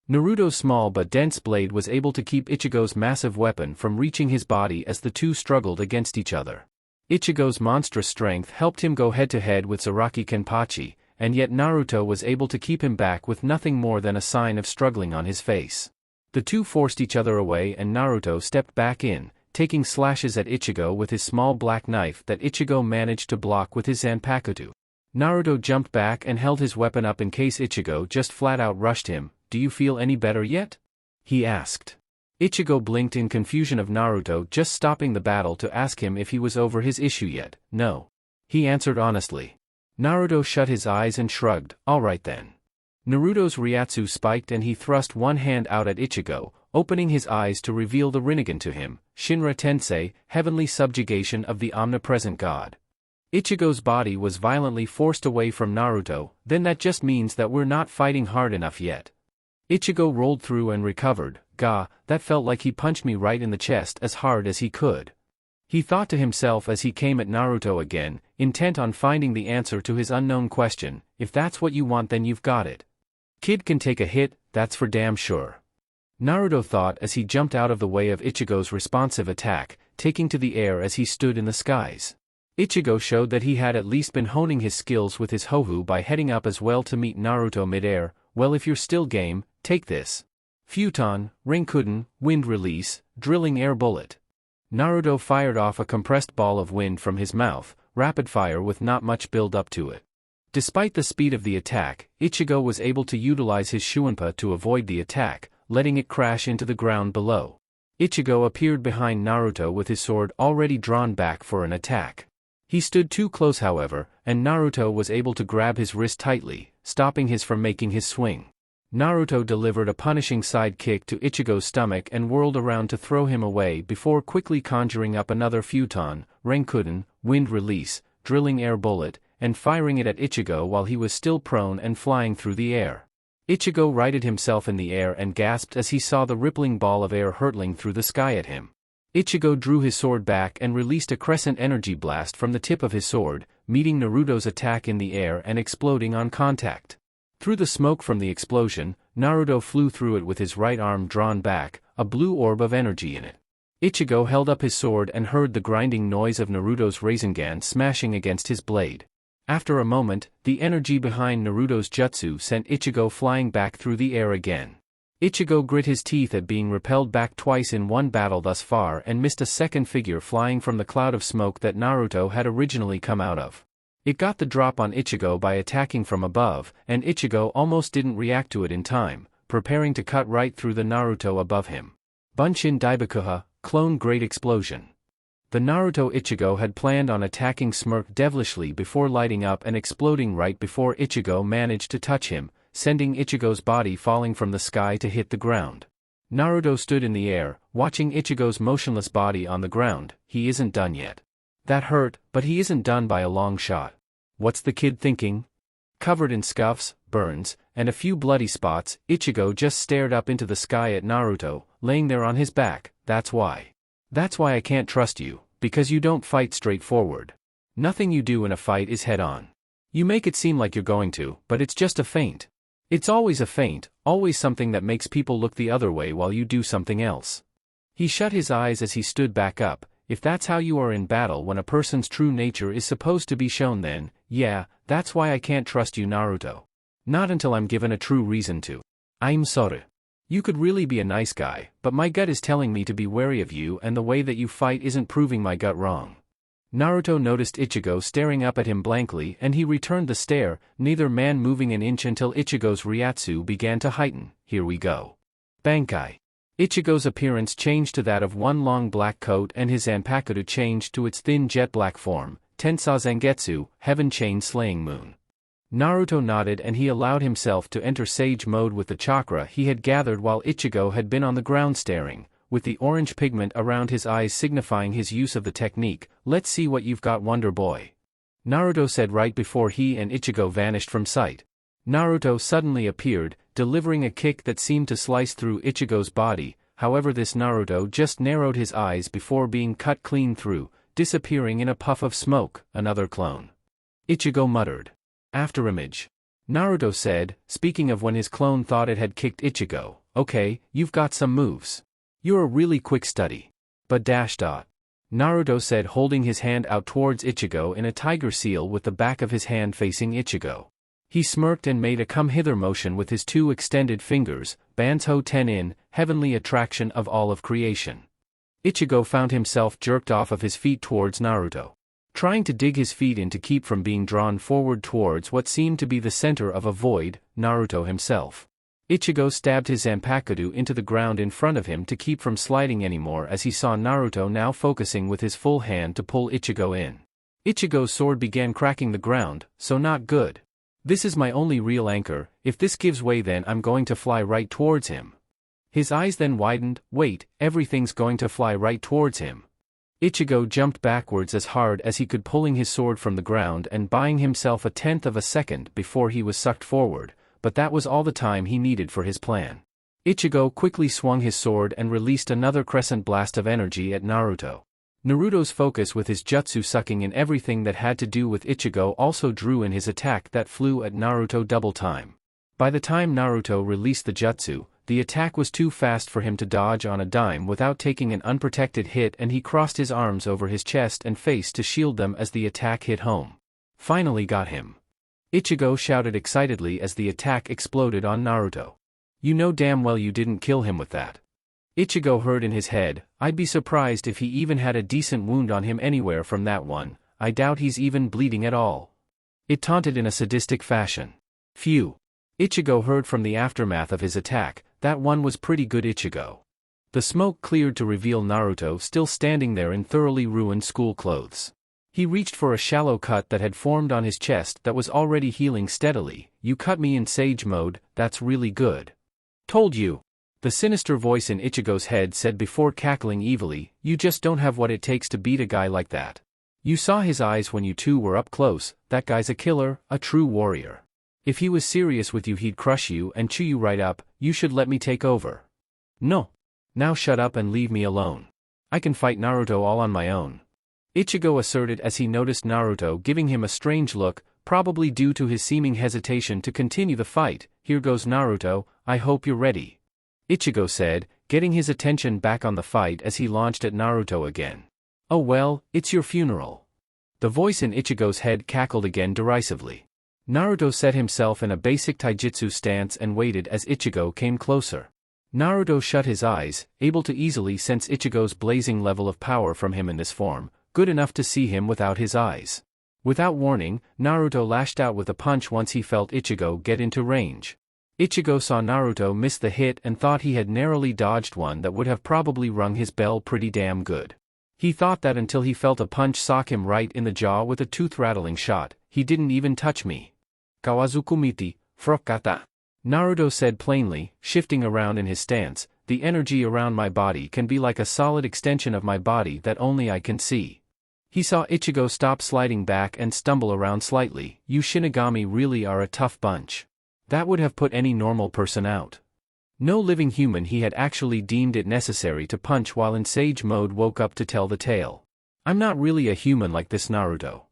Naruto's small but dense blade was able to keep Ichigo's massive weapon from reaching his body as the two struggled against each other. Ichigo's monstrous strength helped him go head-to-head with Zaraki Kenpachi, and yet Naruto was able to keep him back with nothing more than a sign of struggling on his face. The two forced each other away and Naruto stepped back in, taking slashes at Ichigo with his small black knife that Ichigo managed to block with his Zanpakuto. Naruto jumped back and held his weapon up in case Ichigo just flat-out rushed him. "Do you feel any better yet?" he asked. Ichigo blinked in confusion of Naruto just stopping the battle to ask him if he was over his issue yet. "No," he answered honestly. Naruto shut his eyes and shrugged. "All right then." Naruto's Ryatsu spiked and he thrust one hand out at Ichigo, opening his eyes to reveal the Rinnegan to him, Shinra Tensei, heavenly subjugation of the omnipresent god. Ichigo's body was violently forced away from Naruto. "Then that just means that we're not fighting hard enough yet." Ichigo rolled through and recovered. "Gah, that felt like he punched me right in the chest as hard as he could." He thought to himself as he came at Naruto again, intent on finding the answer to his unknown question. "If that's what you want, then you've got it. Kid can take a hit, that's for damn sure." Naruto thought as he jumped out of the way of Ichigo's responsive attack, taking to the air as he stood in the skies. Ichigo showed that he had at least been honing his skills with his Hohu by heading up as well to meet Naruto mid-air. "Well, if you're still game, take this. Futon, Renkuden, wind release, drilling air bullet." Naruto fired off a compressed ball of wind from his mouth, rapid fire with not much build up to it. Despite the speed of the attack, Ichigo was able to utilize his Shuinpa to avoid the attack, letting it crash into the ground below. Ichigo appeared behind Naruto with his sword already drawn back for an attack. He stood too close however, and Naruto was able to grab his wrist tightly, stopping his from making his swing. Naruto delivered a punishing side kick to Ichigo's stomach and whirled around to throw him away before quickly conjuring up another Futon, Renkuden, wind release, drilling air bullet, and firing it at Ichigo while he was still prone and flying through the air. Ichigo righted himself in the air and gasped as he saw the rippling ball of air hurtling through the sky at him. Ichigo drew his sword back and released a crescent energy blast from the tip of his sword, meeting Naruto's attack in the air and exploding on contact. Through the smoke from the explosion, Naruto flew through it with his right arm drawn back, a blue orb of energy in it. Ichigo held up his sword and heard the grinding noise of Naruto's Rasengan smashing against his blade. After a moment, the energy behind Naruto's jutsu sent Ichigo flying back through the air again. Ichigo grit his teeth at being repelled back twice in one battle thus far and missed a second figure flying from the cloud of smoke that Naruto had originally come out of. It got the drop on Ichigo by attacking from above, and Ichigo almost didn't react to it in time, preparing to cut right through the Naruto above him. Bunshin Daibakuha, clone great explosion. The Naruto Ichigo had planned on attacking smirked devilishly before lighting up and exploding right before Ichigo managed to touch him, sending Ichigo's body falling from the sky to hit the ground. Naruto stood in the air, watching Ichigo's motionless body on the ground. He isn't done yet. That hurt, but he isn't done by a long shot. What's the kid thinking? Covered in scuffs, burns, and a few bloody spots, Ichigo just stared up into the sky at Naruto, laying there on his back. That's why I can't trust you, because you don't fight straightforward. Nothing you do in a fight is head-on. You make it seem like you're going to, but it's just a feint. It's always a feint, always something that makes people look the other way while you do something else. He shut his eyes as he stood back up. If that's how you are in battle when a person's true nature is supposed to be shown, then, yeah, that's why I can't trust you, Naruto. Not until I'm given a true reason to. I'm sorry. You could really be a nice guy, but my gut is telling me to be wary of you and the way that you fight isn't proving my gut wrong. Naruto noticed Ichigo staring up at him blankly and he returned the stare, neither man moving an inch until Ichigo's Ryatsu began to heighten. Here we go. Bankai. Ichigo's appearance changed to that of one long black coat and his Zanpakuto changed to its thin jet black form, Tensa Zangetsu, Heaven Chain Slaying Moon. Naruto nodded and he allowed himself to enter sage mode with the chakra he had gathered while Ichigo had been on the ground staring, with the orange pigment around his eyes signifying his use of the technique. Let's see what you've got, Wonder Boy. Naruto said right before he and Ichigo vanished from sight. Naruto suddenly appeared, delivering a kick that seemed to slice through Ichigo's body. However, this Naruto just narrowed his eyes before being cut clean through, disappearing in a puff of smoke, another clone. Ichigo muttered. Afterimage. Naruto said, speaking of when his clone thought it had kicked Ichigo, okay, you've got some moves. You're a really quick study. But dash dot. Naruto said, holding his hand out towards Ichigo in a tiger seal with the back of his hand facing Ichigo. He smirked and made a come-hither motion with his two extended fingers, Banzhou Tenin, heavenly attraction of all of creation. Ichigo found himself jerked off of his feet towards Naruto. Trying to dig his feet in to keep from being drawn forward towards what seemed to be the center of a void, Naruto himself. Ichigo stabbed his Zanpakuto into the ground in front of him to keep from sliding anymore as he saw Naruto now focusing with his full hand to pull Ichigo in. Ichigo's sword began cracking the ground, so not good. This is my only real anchor, if this gives way then I'm going to fly right towards him. His eyes then widened, wait, everything's going to fly right towards him. Ichigo jumped backwards as hard as he could, pulling his sword from the ground and buying himself a tenth of a second before he was sucked forward, but that was all the time he needed for his plan. Ichigo quickly swung his sword and released another crescent blast of energy at Naruto. Naruto's focus with his jutsu sucking in everything that had to do with Ichigo also drew in his attack that flew at Naruto double time. By the time Naruto released the jutsu, the attack was too fast for him to dodge on a dime without taking an unprotected hit, and he crossed his arms over his chest and face to shield them as the attack hit home. Finally got him. Ichigo shouted excitedly as the attack exploded on Naruto. You know damn well you didn't kill him with that. Ichigo heard in his head, I'd be surprised if he even had a decent wound on him anywhere from that one, I doubt he's even bleeding at all. It taunted in a sadistic fashion. Phew. Ichigo heard from the aftermath of his attack, that one was pretty good Ichigo. The smoke cleared to reveal Naruto still standing there in thoroughly ruined school clothes. He reached for a shallow cut that had formed on his chest that was already healing steadily. You cut me in sage mode, that's really good. Told you. The sinister voice in Ichigo's head said before cackling evilly, you just don't have what it takes to beat a guy like that. You saw his eyes when you two were up close, that guy's a killer, a true warrior. If he was serious with you he'd crush you and chew you right up, you should let me take over. No. Now shut up and leave me alone. I can fight Naruto all on my own. Ichigo asserted as he noticed Naruto giving him a strange look, probably due to his seeming hesitation to continue the fight. Here goes Naruto, I hope you're ready. Ichigo said, getting his attention back on the fight as he launched at Naruto again. Oh well, it's your funeral. The voice in Ichigo's head cackled again derisively. Naruto set himself in a basic taijutsu stance and waited as Ichigo came closer. Naruto shut his eyes, able to easily sense Ichigo's blazing level of power from him in this form, good enough to see him without his eyes. Without warning, Naruto lashed out with a punch once he felt Ichigo get into range. Ichigo saw Naruto miss the hit and thought he had narrowly dodged one that would have probably rung his bell pretty damn good. He thought that until he felt a punch sock him right in the jaw with a tooth-rattling shot. He didn't even touch me. Kawazuku miti, frokata. Naruto said plainly, shifting around in his stance, the energy around my body can be like a solid extension of my body that only I can see. He saw Ichigo stop sliding back and stumble around slightly. You Shinigami really are a tough bunch. That would have put any normal person out. No living human he had actually deemed it necessary to punch while in sage mode woke up to tell the tale. I'm not really a human like this Naruto.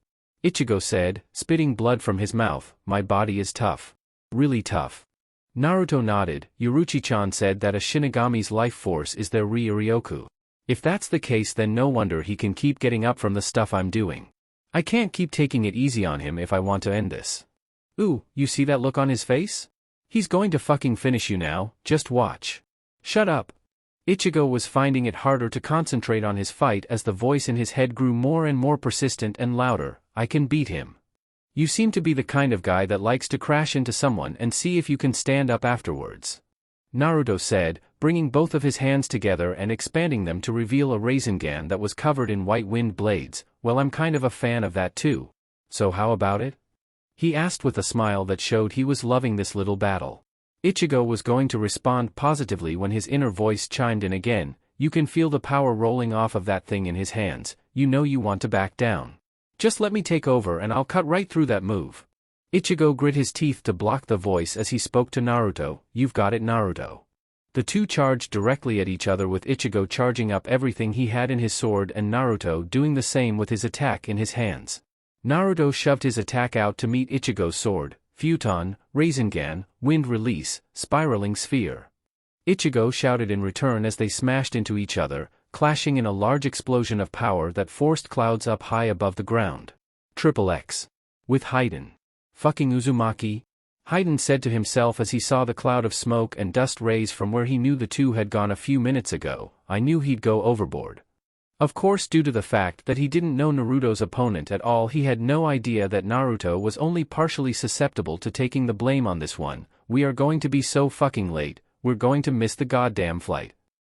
Ichigo said, spitting blood from his mouth, my body is tough. Really tough. Naruto nodded. Yoruchi-chan said that a Shinigami's life force is their Ryoryoku. If that's the case then no wonder he can keep getting up from the stuff I'm doing. I can't keep taking it easy on him if I want to end this. Ooh, you see that look on his face? He's going to fucking finish you now, just watch. Shut up. Ichigo was finding it harder to concentrate on his fight as the voice in his head grew more and more persistent and louder. I can beat him. You seem to be the kind of guy that likes to crash into someone and see if you can stand up afterwards. Naruto said, bringing both of his hands together and expanding them to reveal a Rasengan that was covered in white wind blades. Well, I'm kind of a fan of that too. So how about it? He asked with a smile that showed he was loving this little battle. Ichigo was going to respond positively when his inner voice chimed in again. You can feel the power rolling off of that thing in his hands. You know you want to back down. Just let me take over and I'll cut right through that move. Ichigo grit his teeth to block the voice as he spoke to Naruto. You've got it, Naruto. The two charged directly at each other with Ichigo charging up everything he had in his sword and Naruto doing the same with his attack in his hands. Naruto shoved his attack out to meet Ichigo's sword, Futon, Rasengan, Wind Release, Spiraling Sphere. Ichigo shouted in return as they smashed into each other, clashing in a large explosion of power that forced clouds up high above the ground. Triple X. With Haiden. Fucking Uzumaki? Haiden said to himself as he saw the cloud of smoke and dust raise from where he knew the two had gone a few minutes ago. I knew he'd go overboard. Of course, due to the fact that he didn't know Naruto's opponent at all, he had no idea that Naruto was only partially susceptible to taking the blame on this one. We are going to be so fucking late, we're going to miss the goddamn flight.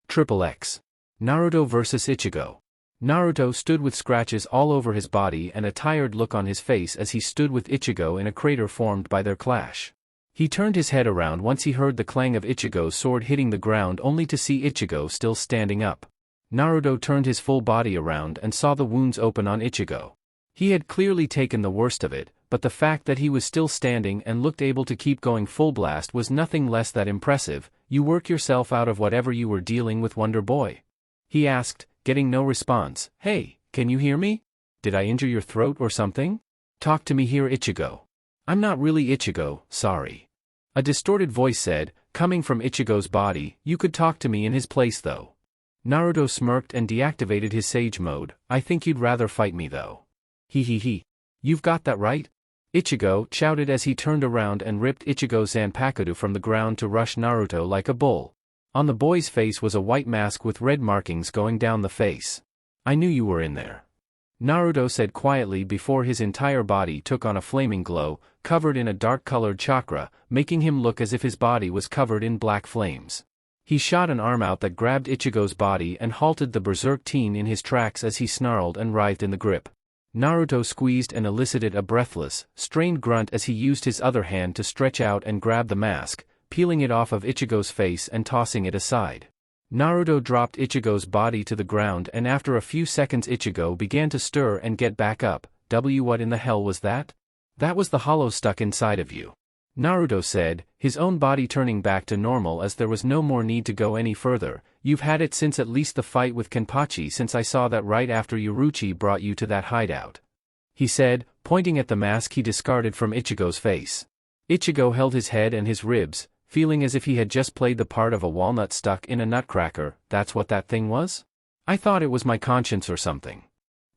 Triple X. Naruto vs Ichigo. Naruto stood with scratches all over his body and a tired look on his face as he stood with Ichigo in a crater formed by their clash. He turned his head around once he heard the clang of Ichigo's sword hitting the ground, only to see Ichigo still standing up. Naruto turned his full body around and saw the wounds open on Ichigo. He had clearly taken the worst of it, but the fact that he was still standing and looked able to keep going full blast was nothing less than impressive. You work yourself out of whatever you were dealing with, Wonder Boy? He asked, getting no response. Hey, can you hear me? Did I injure your throat or something? Talk to me here, Ichigo. I'm not really Ichigo, sorry. A distorted voice said, coming from Ichigo's body. You could talk to me in his place though. Naruto smirked and deactivated his Sage mode. I think you'd rather fight me though. He. You've got that right? Ichigo shouted as he turned around and ripped Ichigo's Zanpakuto from the ground to rush Naruto like a bull. On the boy's face was a white mask with red markings going down the face. I knew you were in there. Naruto said quietly before his entire body took on a flaming glow, covered in a dark-colored chakra, making him look as if his body was covered in black flames. He shot an arm out that grabbed Ichigo's body and halted the berserk teen in his tracks as he snarled and writhed in the grip. Naruto squeezed and elicited a breathless, strained grunt as he used his other hand to stretch out and grab the mask, peeling it off of Ichigo's face and tossing it aside. Naruto dropped Ichigo's body to the ground and after a few seconds Ichigo began to stir and get back up. What in the hell was that? That was the hollow stuck inside of you. Naruto said, his own body turning back to normal as there was no more need to go any further. You've had it since at least the fight with Kenpachi, since I saw that right after Yoruichi brought you to that hideout. He said, pointing at the mask he discarded from Ichigo's face. Ichigo held his head and his ribs, feeling as if he had just played the part of a walnut stuck in a nutcracker. That's what that thing was? I thought it was my conscience or something.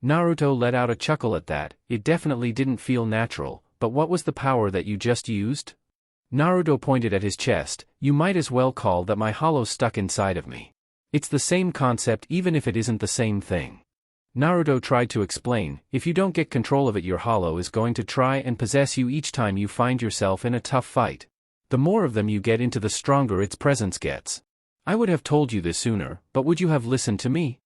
Naruto let out a chuckle at that. It definitely didn't feel natural. But what was the power that you just used? Naruto pointed at his chest. You might as well call that my hollow stuck inside of me. It's the same concept even if it isn't the same thing. Naruto tried to explain, if you don't get control of it, your hollow is going to try and possess you each time you find yourself in a tough fight. The more of them you get into, the stronger its presence gets. I would have told you this sooner, but would you have listened to me?